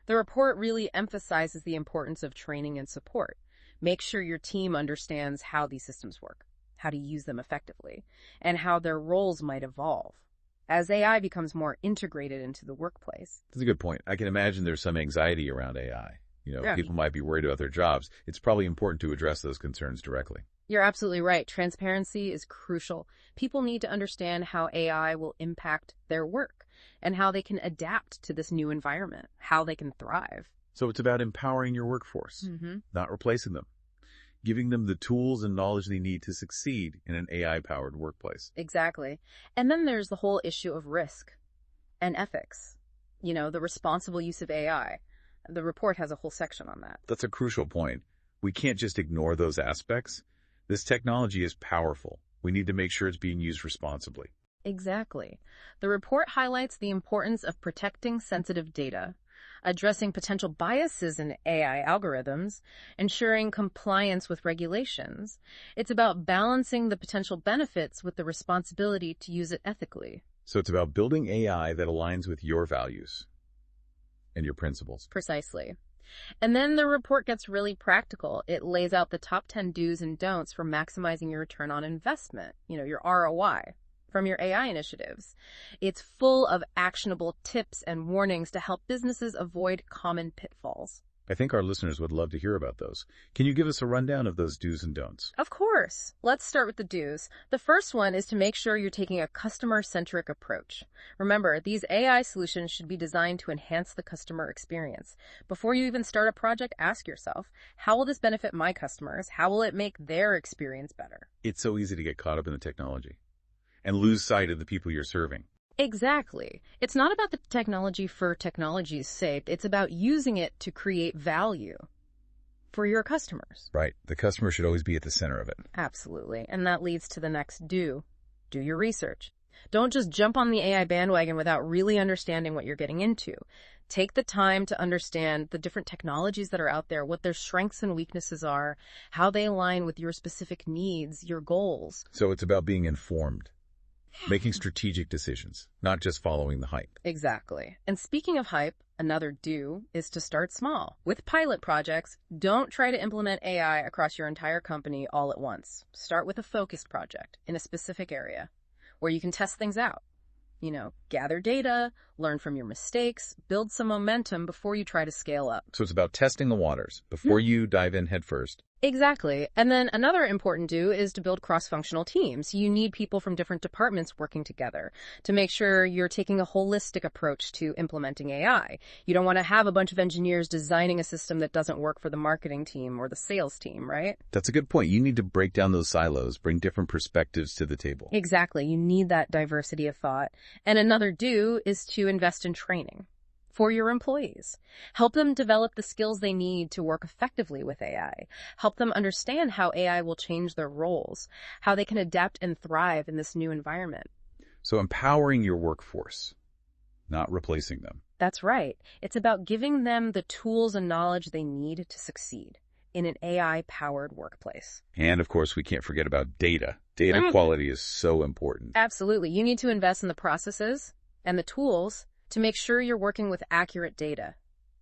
The report really emphasizes the importance of training and support. Make sure your team understands how these systems work, how to use them effectively, and how their roles might evolve as AI becomes more integrated into the workplace. That's a good point. I can imagine there's some anxiety around AI. People might be worried about their jobs. It's probably important to address those concerns directly. You're absolutely right. Transparency is crucial. People need to understand how AI will impact their work and how they can adapt to this new environment, how they can thrive. So it's about empowering your workforce, not replacing them, giving them the tools and knowledge they need to succeed in an AI-powered workplace. Exactly. And then there's the whole issue of risk and ethics, the responsible use of AI. The report has a whole section on that. That's a crucial point. We can't just ignore those aspects. This technology is powerful. We need to make sure it's being used responsibly. Exactly. The report highlights the importance of protecting sensitive data, addressing potential biases in AI algorithms, ensuring compliance with regulations. It's about balancing the potential benefits with the responsibility to use it ethically. So it's about building AI that aligns with your values and your principles. Precisely. And then the report gets really practical. It lays out the top 10 do's and don'ts for maximizing your return on investment, your ROI from your AI initiatives. It's full of actionable tips and warnings to help businesses avoid common pitfalls. I think our listeners would love to hear about those. Can you give us a rundown of those do's and don'ts? Of course. Let's start with the do's. The first one is to make sure you're taking a customer-centric approach. Remember, these AI solutions should be designed to enhance the customer experience. Before you even start a project, ask yourself, how will this benefit my customers? How will it make their experience better? It's so easy to get caught up in the technology and lose sight of the people you're serving. Exactly. It's not about the technology for technology's sake. It's about using it to create value for your customers. Right. The customer should always be at the center of it. Absolutely. And that leads to the next do. Do your research. Don't just jump on the AI bandwagon without really understanding what you're getting into. Take the time to understand the different technologies that are out there, what their strengths and weaknesses are, how they align with your specific needs, your goals. So it's about being informed, making strategic decisions, not just following the hype. Exactly. And speaking of hype, another do is to start small. With pilot projects, don't try to implement AI across your entire company all at once. Start with a focused project in a specific area where you can test things out. Gather data, learn from your mistakes, build some momentum before you try to scale up. So it's about testing the waters before you dive in head first. Exactly. And then another important do is to build cross-functional teams. You need people from different departments working together to make sure you're taking a holistic approach to implementing AI. You don't want to have a bunch of engineers designing a system that doesn't work for the marketing team or the sales team, right? That's a good point. You need to break down those silos, bring different perspectives to the table. Exactly. You need that diversity of thought. And another do is to invest in training for your employees. Help them develop the skills they need to work effectively with AI. Help them understand how AI will change their roles, how they can adapt and thrive in this new environment. So empowering your workforce, not replacing them. That's right. It's about giving them the tools and knowledge they need to succeed in an AI-powered workplace. And of course, we can't forget about data. Data quality is so important. Absolutely. You need to invest in the processes and the tools to make sure you're working with accurate data,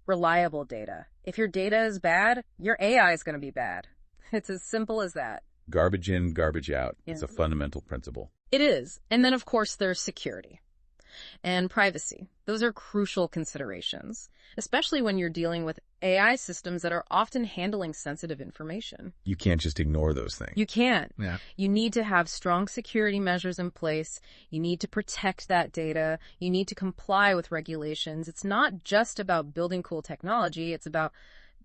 reliable data. If your data is bad, your AI is going to be bad. It's as simple as that. Garbage in, garbage out. Yeah. It's a fundamental principle. It is. And then, of course, there's security and privacy. Those are crucial considerations, especially when you're dealing with AI systems that are often handling sensitive information. You can't just ignore those things. You can't. Yeah. You need to have strong security measures in place. You need to protect that data. You need to comply with regulations. It's not just about building cool technology. It's about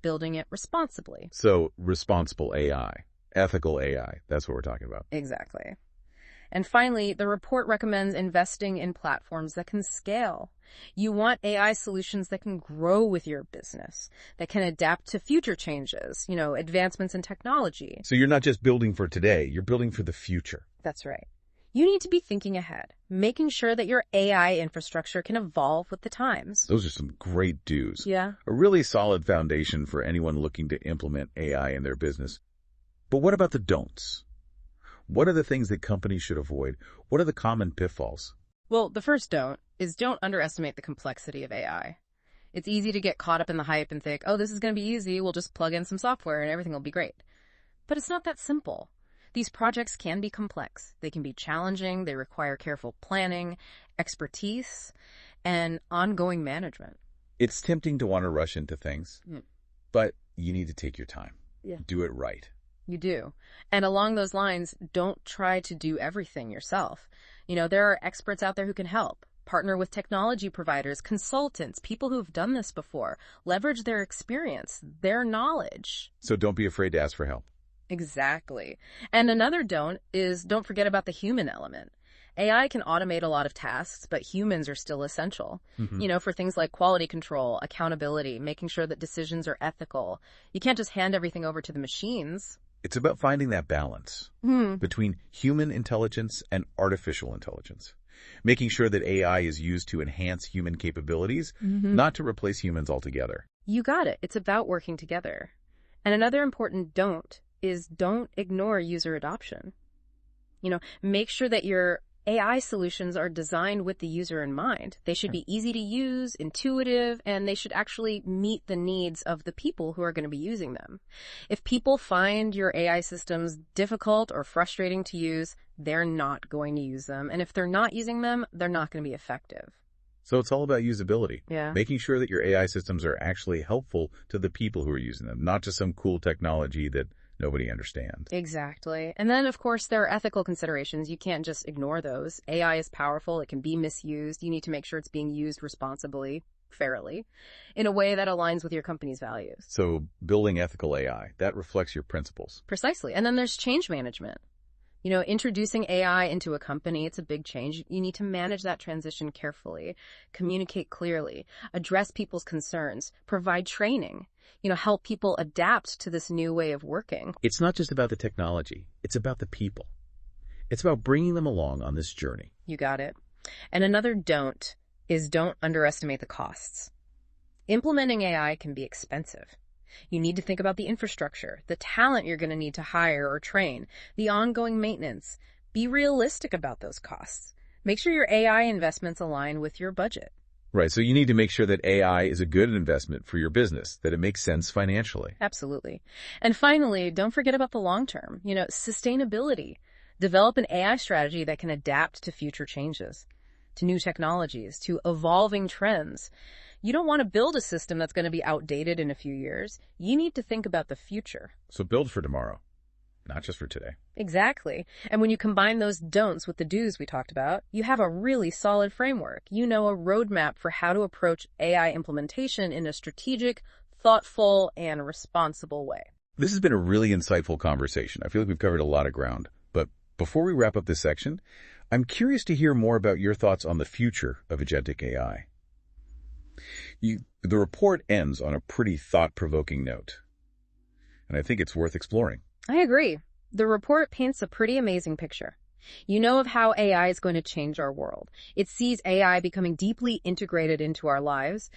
building it responsibly. So responsible AI, ethical AI, that's what we're talking about. Exactly. And finally, the report recommends investing in platforms that can scale. You want AI solutions that can grow with your business, that can adapt to future changes, advancements in technology. So you're not just building for today, you're building for the future. That's right. You need to be thinking ahead, making sure that your AI infrastructure can evolve with the times. Those are some great do's. Yeah. A really solid foundation for anyone looking to implement AI in their business. But what about the don'ts? What are the things that companies should avoid? What are the common pitfalls? Well, the first don't is don't underestimate the complexity of AI. It's easy to get caught up in the hype and think, oh, this is going to be easy. We'll just plug in some software and everything will be great. But it's not that simple. These projects can be complex. They can be challenging. They require careful planning, expertise, and ongoing management. It's tempting to want to rush into things, but you need to take your time. Yeah. Do it right. You do. And along those lines, don't try to do everything yourself. There are experts out there who can help. Partner with technology providers, consultants, people who've done this before. Leverage their experience, their knowledge. So don't be afraid to ask for help. Exactly. And another don't is don't forget about the human element. AI can automate a lot of tasks, but humans are still essential. For things like quality control, accountability, making sure that decisions are ethical. You can't just hand everything over to the machines. It's about finding that balance between human intelligence and artificial intelligence, making sure that AI is used to enhance human capabilities, not to replace humans altogether. You got it. It's about working together. And another important don't is don't ignore user adoption. Make sure that your AI solutions are designed with the user in mind. They should be easy to use, intuitive, and they should actually meet the needs of the people who are going to be using them. If people find your AI systems difficult or frustrating to use, they're not going to use them. And if they're not using them, they're not going to be effective. So it's all about usability. Yeah. Making sure that your AI systems are actually helpful to the people who are using them, not just some cool technology that nobody understands. Exactly. And then, of course, there are ethical considerations. You can't just ignore those. AI is powerful. It can be misused. You need to make sure it's being used responsibly, fairly, in a way that aligns with your company's values. So building ethical AI, that reflects your principles. Precisely. And then there's change management. Introducing AI into a company, it's a big change. You need to manage that transition carefully, communicate clearly, address people's concerns, provide training, help people adapt to this new way of working. It's not just about the technology. It's about the people. It's about bringing them along on this journey. You got it. And another don't underestimate the costs. Implementing AI can be expensive. You need to think about the infrastructure, the talent you're going to need to hire or train, the ongoing maintenance. Be realistic about those costs. Make sure your AI investments align with your budget. Right, so you need to make sure that AI is a good investment for your business, that it makes sense financially. Absolutely. And finally, don't forget about the long term. Sustainability. Develop an AI strategy that can adapt to future changes, to new technologies, to evolving trends. You don't want to build a system that's going to be outdated in a few years. You need to think about the future. So build for tomorrow, not just for today. Exactly. And when you combine those don'ts with the do's we talked about, you have a really solid framework. A roadmap for how to approach AI implementation in a strategic, thoughtful, and responsible way. This has been a really insightful conversation. I feel like we've covered a lot of ground. But before we wrap up this section, I'm curious to hear more about your thoughts on the future of agentic AI. The report ends on a pretty thought-provoking note, and I think it's worth exploring. I agree. The report paints a pretty amazing picture. Of how AI is going to change our world. It sees AI becoming deeply integrated into our lives,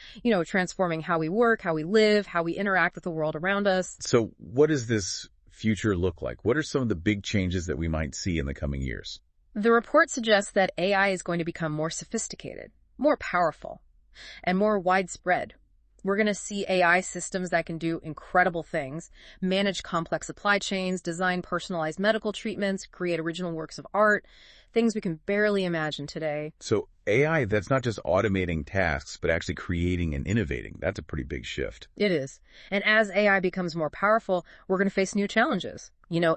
transforming how we work, how we live, how we interact with the world around us. So what does this future look like? What are some of the big changes that we might see in the coming years? The report suggests that AI is going to become more sophisticated, more powerful, and more widespread. We're going to see AI systems that can do incredible things, manage complex supply chains, design personalized medical treatments, create original works of art, things we can barely imagine today. So AI, that's not just automating tasks, but actually creating and innovating. That's a pretty big shift. It is. And as AI becomes more powerful, we're going to face new challenges.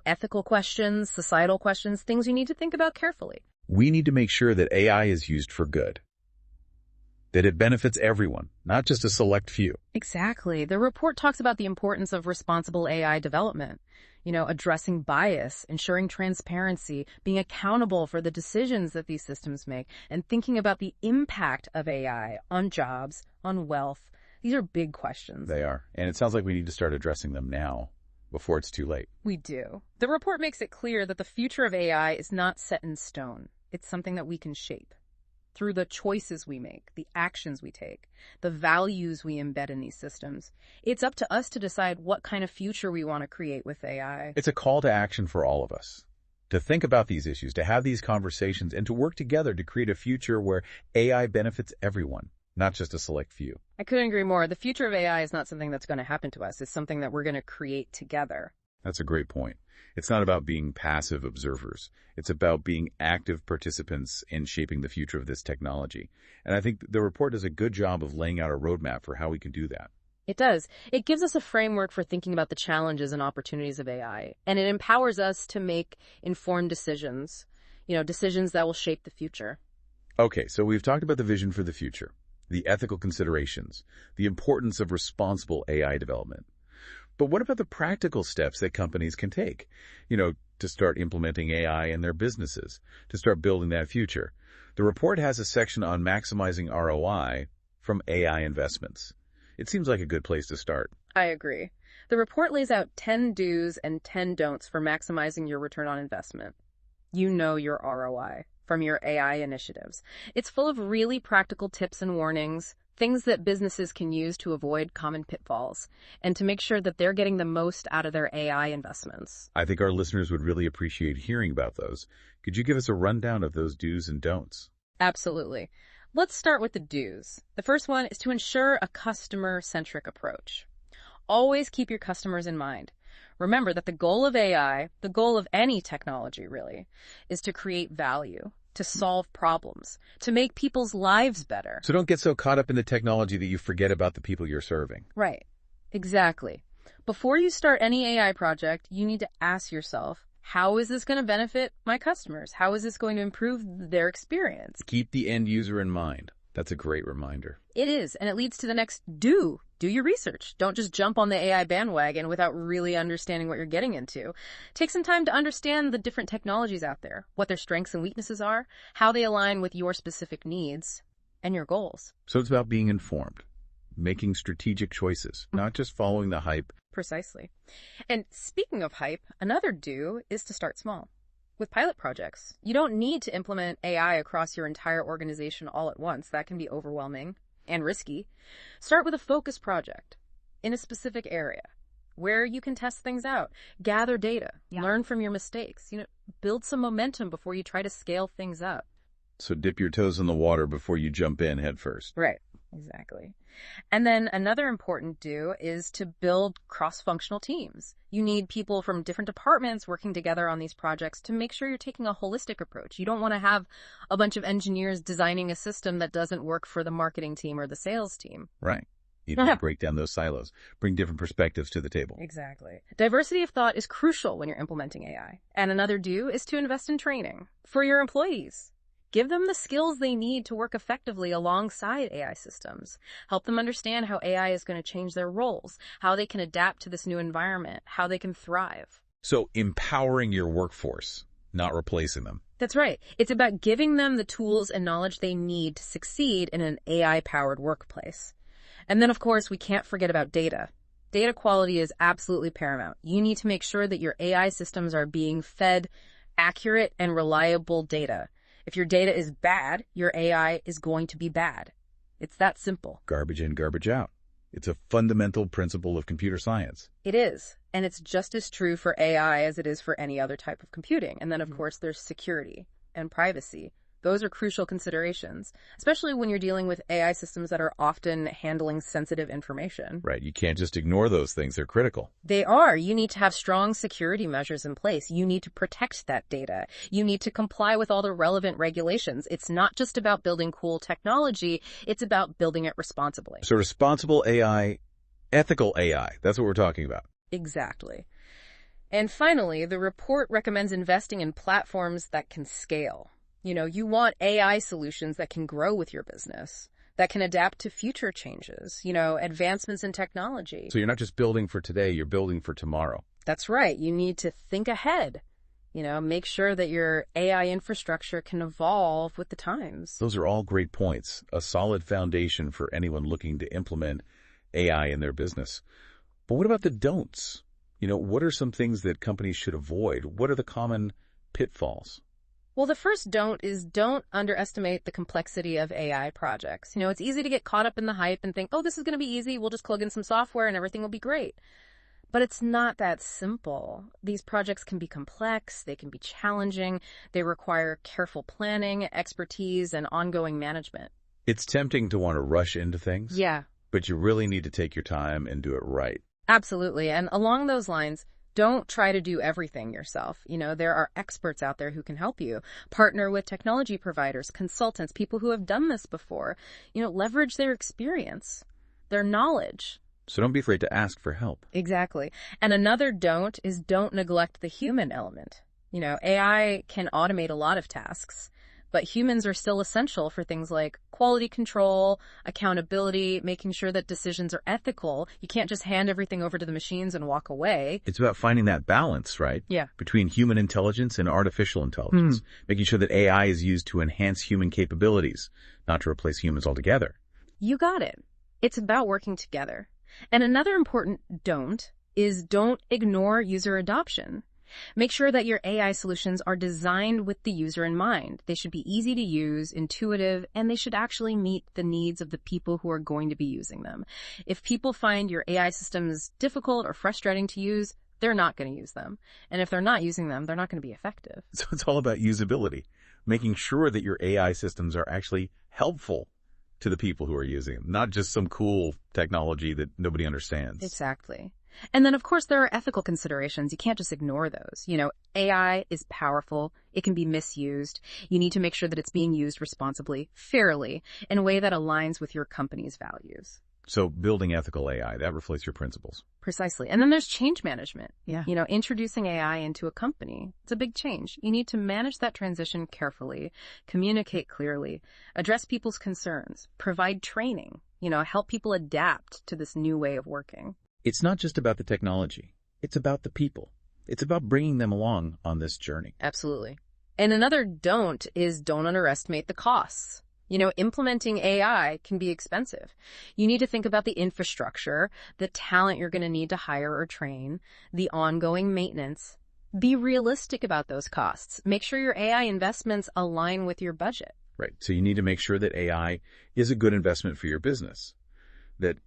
Ethical questions, societal questions, things we need to think about carefully. We need to make sure that AI is used for good, that it benefits everyone, not just a select few. Exactly. The report talks about the importance of responsible AI development, addressing bias, ensuring transparency, being accountable for the decisions that these systems make, and thinking about the impact of AI on jobs, on wealth. These are big questions. They are. And it sounds like we need to start addressing them now, before it's too late. We do. The report makes it clear that the future of AI is not set in stone. It's something that we can shape through the choices we make, the actions we take, the values we embed in these systems. It's up to us to decide what kind of future we want to create with AI. It's a call to action for all of us, to think about these issues, to have these conversations, and to work together to create a future where AI benefits everyone, not just a select few. I couldn't agree more. The future of AI is not something that's going to happen to us. It's something that we're going to create together. That's a great point. It's not about being passive observers. It's about being active participants in shaping the future of this technology. And I think the report does a good job of laying out a roadmap for how we can do that. It does. It gives us a framework for thinking about the challenges and opportunities of AI. And it empowers us to make informed decisions, decisions that will shape the future. Okay, so we've talked about the vision for the future, the ethical considerations, the importance of responsible AI development. But what about the practical steps that companies can take, to start implementing AI in their businesses, to start building that future? The report has a section on maximizing ROI from AI investments. It seems like a good place to start. I agree. The report lays out 10 do's and 10 don'ts for maximizing your return on investment. Your ROI from your AI initiatives. It's full of really practical tips and warnings, things that businesses can use to avoid common pitfalls and to make sure that they're getting the most out of their AI investments. I think our listeners would really appreciate hearing about those. Could you give us a rundown of those do's and don'ts? Absolutely. Let's start with the do's. The first one is to ensure a customer-centric approach. Always keep your customers in mind. Remember that the goal of AI, the goal of any technology really, is to create value, to solve problems, to make people's lives better. So don't get so caught up in the technology that you forget about the people you're serving. Right. Exactly. Before you start any AI project, you need to ask yourself, how is this going to benefit my customers? How is this going to improve their experience? Keep the end user in mind. That's a great reminder. It is, and it leads to the next do. Do your research. Don't just jump on the AI bandwagon without really understanding what you're getting into. Take some time to understand the different technologies out there, what their strengths and weaknesses are, how they align with your specific needs and your goals. So it's about being informed, making strategic choices, not just following the hype. Precisely. And speaking of hype, another do is to start small. With pilot projects, you don't need to implement AI across your entire organization all at once. That can be overwhelming and risky. Start with a focus project in a specific area where you can test things out, gather data, learn from your mistakes, build some momentum before you try to scale things up. So dip your toes in the water before you jump in head first. Right. Exactly. And then another important do is to build cross-functional teams. You need people from different departments working together on these projects to make sure you're taking a holistic approach. You don't want to have a bunch of engineers designing a system that doesn't work for the marketing team or the sales team. Right. You need to break down those silos, bring different perspectives to the table. Exactly. Diversity of thought is crucial when you're implementing AI. And another do is to invest in training for your employees. Give them the skills they need to work effectively alongside AI systems. Help them understand how AI is going to change their roles, how they can adapt to this new environment, how they can thrive. So empowering your workforce, not replacing them. That's right. It's about giving them the tools and knowledge they need to succeed in an AI-powered workplace. And then, of course, we can't forget about data. Data quality is absolutely paramount. You need to make sure that your AI systems are being fed accurate and reliable data. If your data is bad, your AI is going to be bad. It's that simple. Garbage in, garbage out. It's a fundamental principle of computer science. It is. And it's just as true for AI as it is for any other type of computing. And then, of course, there's security and privacy. Those are crucial considerations, especially when you're dealing with AI systems that are often handling sensitive information. Right. You can't just ignore those things. They're critical. They are. You need to have strong security measures in place. You need to protect that data. You need to comply with all the relevant regulations. It's not just about building cool technology. It's about building it responsibly. So responsible AI, ethical AI. That's what we're talking about. Exactly. And finally, the report recommends investing in platforms that can scale. You want AI solutions that can grow with your business, that can adapt to future changes, advancements in technology. So you're not just building for today, you're building for tomorrow. That's right. You need to think ahead, make sure that your AI infrastructure can evolve with the times. Those are all great points, a solid foundation for anyone looking to implement AI in their business. But what about the don'ts? What are some things that companies should avoid? What are the common pitfalls? Well, the first don't is don't underestimate the complexity of AI projects. It's easy to get caught up in the hype and think, oh, this is going to be easy. We'll just plug in some software and everything will be great. But it's not that simple. These projects can be complex. They can be challenging. They require careful planning, expertise, and ongoing management. It's tempting to want to rush into things. Yeah. But you really need to take your time and do it right. Absolutely. And along those lines, don't try to do everything yourself. There are experts out there who can help you. Partner with technology providers, consultants, people who have done this before. Leverage their experience, their knowledge. So don't be afraid to ask for help. Exactly. And another don't is don't neglect the human element. AI can automate a lot of tasks, but humans are still essential for things like quality control, accountability, making sure that decisions are ethical. You can't just hand everything over to the machines and walk away. It's about finding that balance, right? Yeah. Between human intelligence and artificial intelligence, making sure that AI is used to enhance human capabilities, not to replace humans altogether. You got it. It's about working together. And another important don't is don't ignore user adoption. Make sure that your AI solutions are designed with the user in mind. They should be easy to use, intuitive, and they should actually meet the needs of the people who are going to be using them. If people find your AI systems difficult or frustrating to use, they're not going to use them. And if they're not using them, they're not going to be effective. So it's all about usability, making sure that your AI systems are actually helpful to the people who are using them, not just some cool technology that nobody understands. Exactly. And then, of course, there are ethical considerations. You can't just ignore those. AI is powerful. It can be misused. You need to make sure that it's being used responsibly, fairly, in a way that aligns with your company's values. So building ethical AI, that reflects your principles. Precisely. And then there's change management. Yeah. Introducing AI into a company, it's a big change. You need to manage that transition carefully, communicate clearly, address people's concerns, provide training. help people adapt to this new way of working. It's not just about the technology. It's about the people. It's about bringing them along on this journey. Absolutely. And another don't underestimate the costs. Implementing AI can be expensive. You need to think about the infrastructure, the talent you're going to need to hire or train, the ongoing maintenance. Be realistic about those costs. Make sure your AI investments align with your budget. Right. So you need to make sure that AI is a good investment for your business, that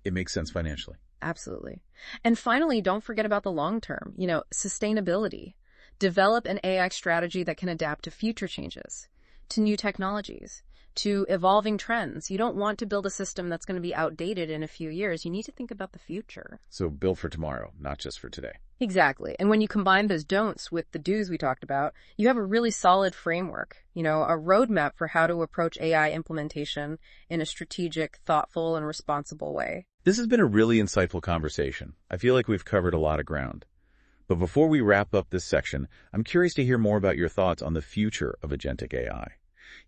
it makes sense financially. Absolutely. And finally, don't forget about the long term, sustainability. Develop an AI strategy that can adapt to future changes, to new technologies, to evolving trends. You don't want to build a system that's going to be outdated in a few years. You need to think about the future. So build for tomorrow, not just for today. Exactly. And when you combine those don'ts with the do's we talked about, you have a really solid framework, a roadmap for how to approach AI implementation in a strategic, thoughtful, and responsible way. This has been a really insightful conversation. I feel like we've covered a lot of ground. But before we wrap up this section, I'm curious to hear more about your thoughts on the future of agentic AI.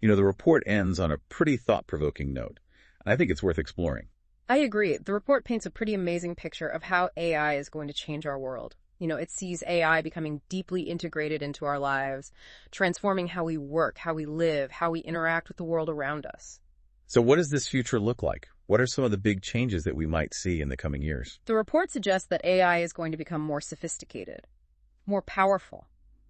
The report ends on a pretty thought-provoking note, and I think it's worth exploring. I agree. The report paints a pretty amazing picture of how AI is going to change our world. It sees AI becoming deeply integrated into our lives, transforming how we work, how we live, how we interact with the world around us. So what does this future look like? What are some of the big changes that we might see in the coming years? The report suggests that AI is going to become more sophisticated, more powerful,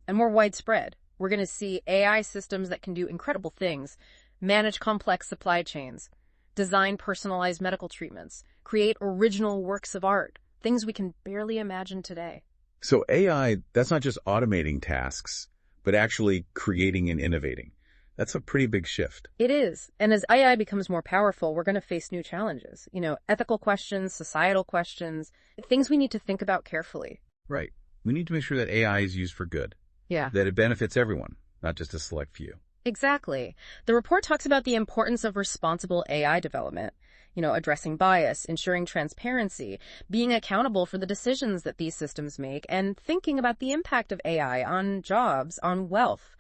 and more widespread. We're going to see AI systems that can do incredible things, manage complex supply chains, design personalized medical treatments, create original works of art, things we can barely imagine today. So AI, that's not just automating tasks, but actually creating and innovating. That's a pretty big shift. It is. And as AI becomes more powerful, we're going to face new challenges. Ethical questions, societal questions, things we need to think about carefully. Right. We need to make sure that AI is used for good. Yeah. That it benefits everyone, not just a select few. Exactly. The report talks about the importance of responsible AI development, addressing bias, ensuring transparency, being accountable for the decisions that these systems make, and thinking about the impact of AI on jobs, on wealth.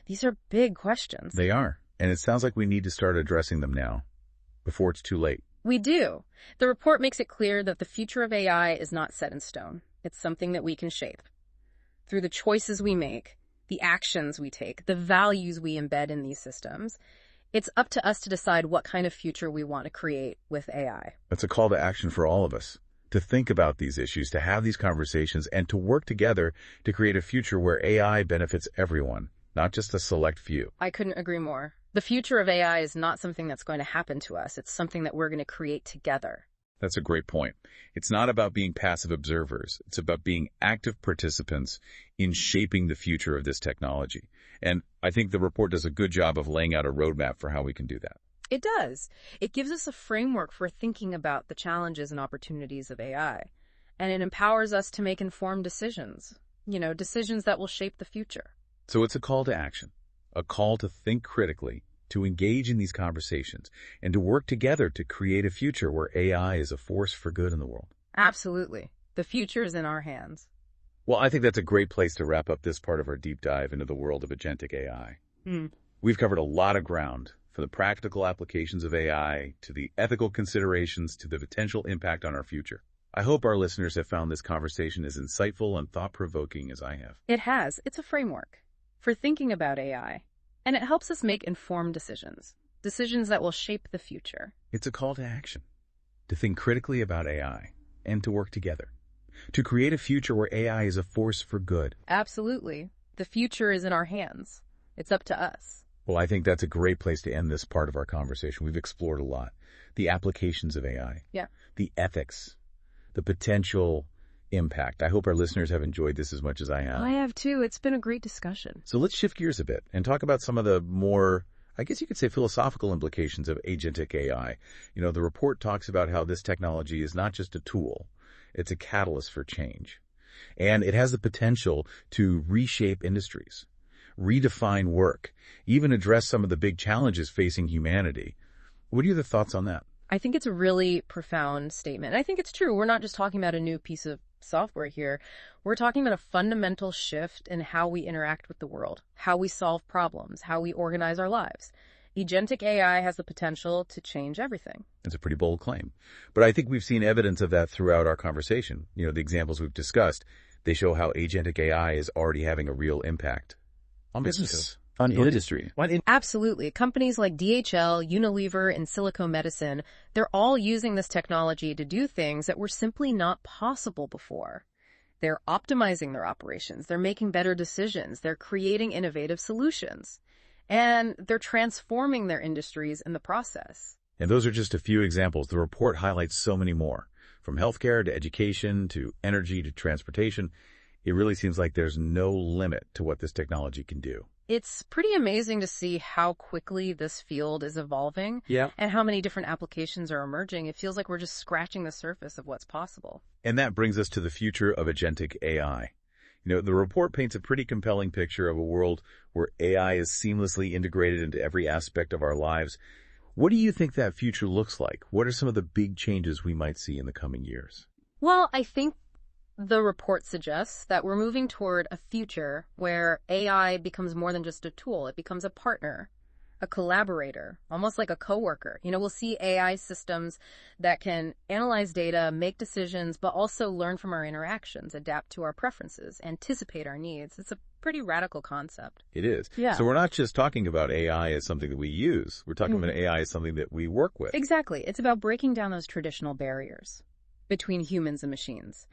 These are big questions. They are. And it sounds like we need to start addressing them now, before it's too late. We do. The report makes it clear that the future of AI is not set in stone. It's something that we can shape. Through the choices we make, the actions we take, the values we embed in these systems, it's up to us to decide what kind of future we want to create with AI. That's a call to action for all of us, to think about these issues, to have these conversations, and to work together to create a future where AI benefits everyone, not just a select few. I couldn't agree more. The future of AI is not something that's going to happen to us. It's something that we're going to create together. That's a great point. It's not about being passive observers. It's about being active participants in shaping the future of this technology. And I think the report does a good job of laying out a roadmap for how we can do that. It does. It gives us a framework for thinking about the challenges and opportunities of AI. And it empowers us to make informed decisions, decisions that will shape the future. So it's a call to action, a call to think critically, to engage in these conversations, and to work together to create a future where AI is a force for good in the world. Absolutely. The future is in our hands. Well, I think that's a great place to wrap up this part of our deep dive into the world of agentic AI. We've covered a lot of ground, from the practical applications of AI, to the ethical considerations, to the potential impact on our future. I hope our listeners have found this conversation as insightful and thought-provoking as I have. It has. It's a framework for thinking about AI. And it helps us make informed decisions that will shape the future. It's a call to action, to think critically about AI, and to work together, to create a future where AI is a force for good. Absolutely. The future is in our hands. It's up to us. Well, I think that's a great place to end this part of our conversation. We've explored a lot. The applications of AI. Yeah. The ethics, the potential impact. I hope our listeners have enjoyed this as much as I have. I have too. It's been a great discussion. So let's shift gears a bit and talk about some of the more, I guess you could say, philosophical implications of agentic AI. The report talks about how this technology is not just a tool, it's a catalyst for change. And it has the potential to reshape industries, redefine work, even address some of the big challenges facing humanity. What are your thoughts on that? I think it's a really profound statement. And I think it's true. We're not just talking about a new piece of software here. We're talking about a fundamental shift in how we interact with the world, how we solve problems, how we organize our lives. Agentic AI has the potential to change everything. It's a pretty bold claim. But I think we've seen evidence of that throughout our conversation. The examples we've discussed, they show how agentic AI is already having a real impact on businesses, on industry. Absolutely. Companies like DHL, Unilever, and Silico Medicine, they're all using this technology to do things that were simply not possible before. They're optimizing their operations. They're making better decisions. They're creating innovative solutions. And they're transforming their industries in the process. And those are just a few examples. The report highlights so many more. From healthcare to education to energy to transportation, it really seems like there's no limit to what this technology can do. It's pretty amazing to see how quickly this field is evolving and how many different applications are emerging. It feels like we're just scratching the surface of what's possible. And that brings us to the future of agentic AI. The report paints a pretty compelling picture of a world where AI is seamlessly integrated into every aspect of our lives. What do you think that future looks like? What are some of the big changes we might see in the coming years? Well, I think the report suggests that we're moving toward a future where AI becomes more than just a tool. It becomes a partner, a collaborator, almost like a coworker. We'll see AI systems that can analyze data, make decisions, but also learn from our interactions, adapt to our preferences, anticipate our needs. It's a pretty radical concept. It is. Yeah. So we're not just talking about AI as something that we use. We're talking about AI as something that we work with. Exactly. It's about breaking down those traditional barriers between humans and machines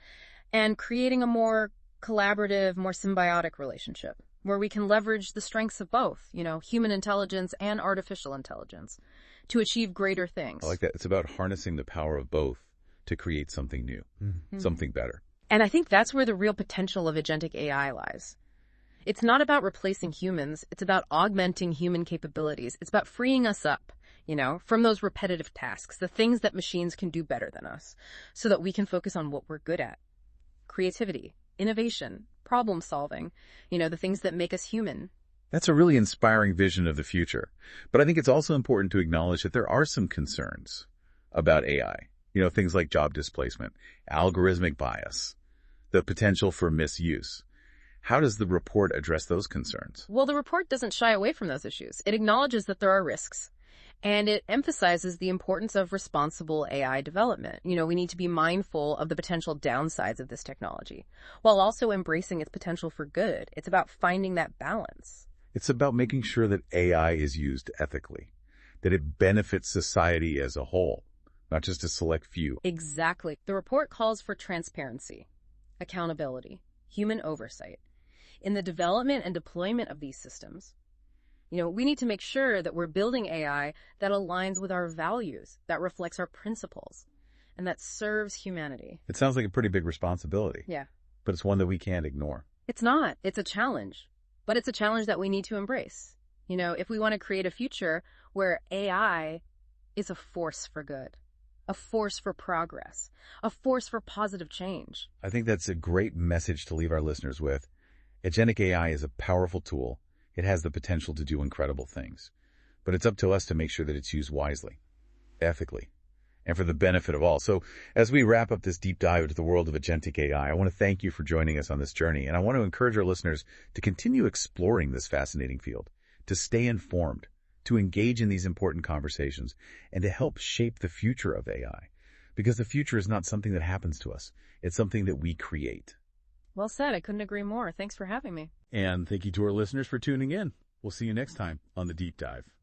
and creating a more collaborative, more symbiotic relationship where we can leverage the strengths of both, human intelligence and artificial intelligence to achieve greater things. I like that. It's about harnessing the power of both to create something new, something better. And I think that's where the real potential of agentic AI lies. It's not about replacing humans. It's about augmenting human capabilities. It's about freeing us up, from those repetitive tasks, the things that machines can do better than us, so that we can focus on what we're good at. Creativity, innovation, problem solving, the things that make us human. That's a really inspiring vision of the future. But I think it's also important to acknowledge that there are some concerns about AI. Things like job displacement, algorithmic bias, the potential for misuse. How does the report address those concerns? Well, the report doesn't shy away from those issues. It acknowledges that there are risks. And it emphasizes the importance of responsible AI development. We need to be mindful of the potential downsides of this technology, while also embracing its potential for good. It's about finding that balance. It's about making sure that AI is used ethically, that it benefits society as a whole, not just a select few. Exactly. The report calls for transparency, accountability, human oversight in the development and deployment of these systems. We need to make sure that we're building AI that aligns with our values, that reflects our principles, and that serves humanity. It sounds like a pretty big responsibility. Yeah. But it's one that we can't ignore. It's not. It's a challenge. But it's a challenge that we need to embrace. If we want to create a future where AI is a force for good, a force for progress, a force for positive change. I think that's a great message to leave our listeners with. Agentic AI is a powerful tool. It has the potential to do incredible things. But it's up to us to make sure that it's used wisely, ethically, and for the benefit of all. So as we wrap up this deep dive into the world of agentic AI, I want to thank you for joining us on this journey. And I want to encourage our listeners to continue exploring this fascinating field, to stay informed, to engage in these important conversations, and to help shape the future of AI. Because the future is not something that happens to us. It's something that we create. Well said. I couldn't agree more. Thanks for having me. And thank you to our listeners for tuning in. We'll see you next time on The Deep Dive.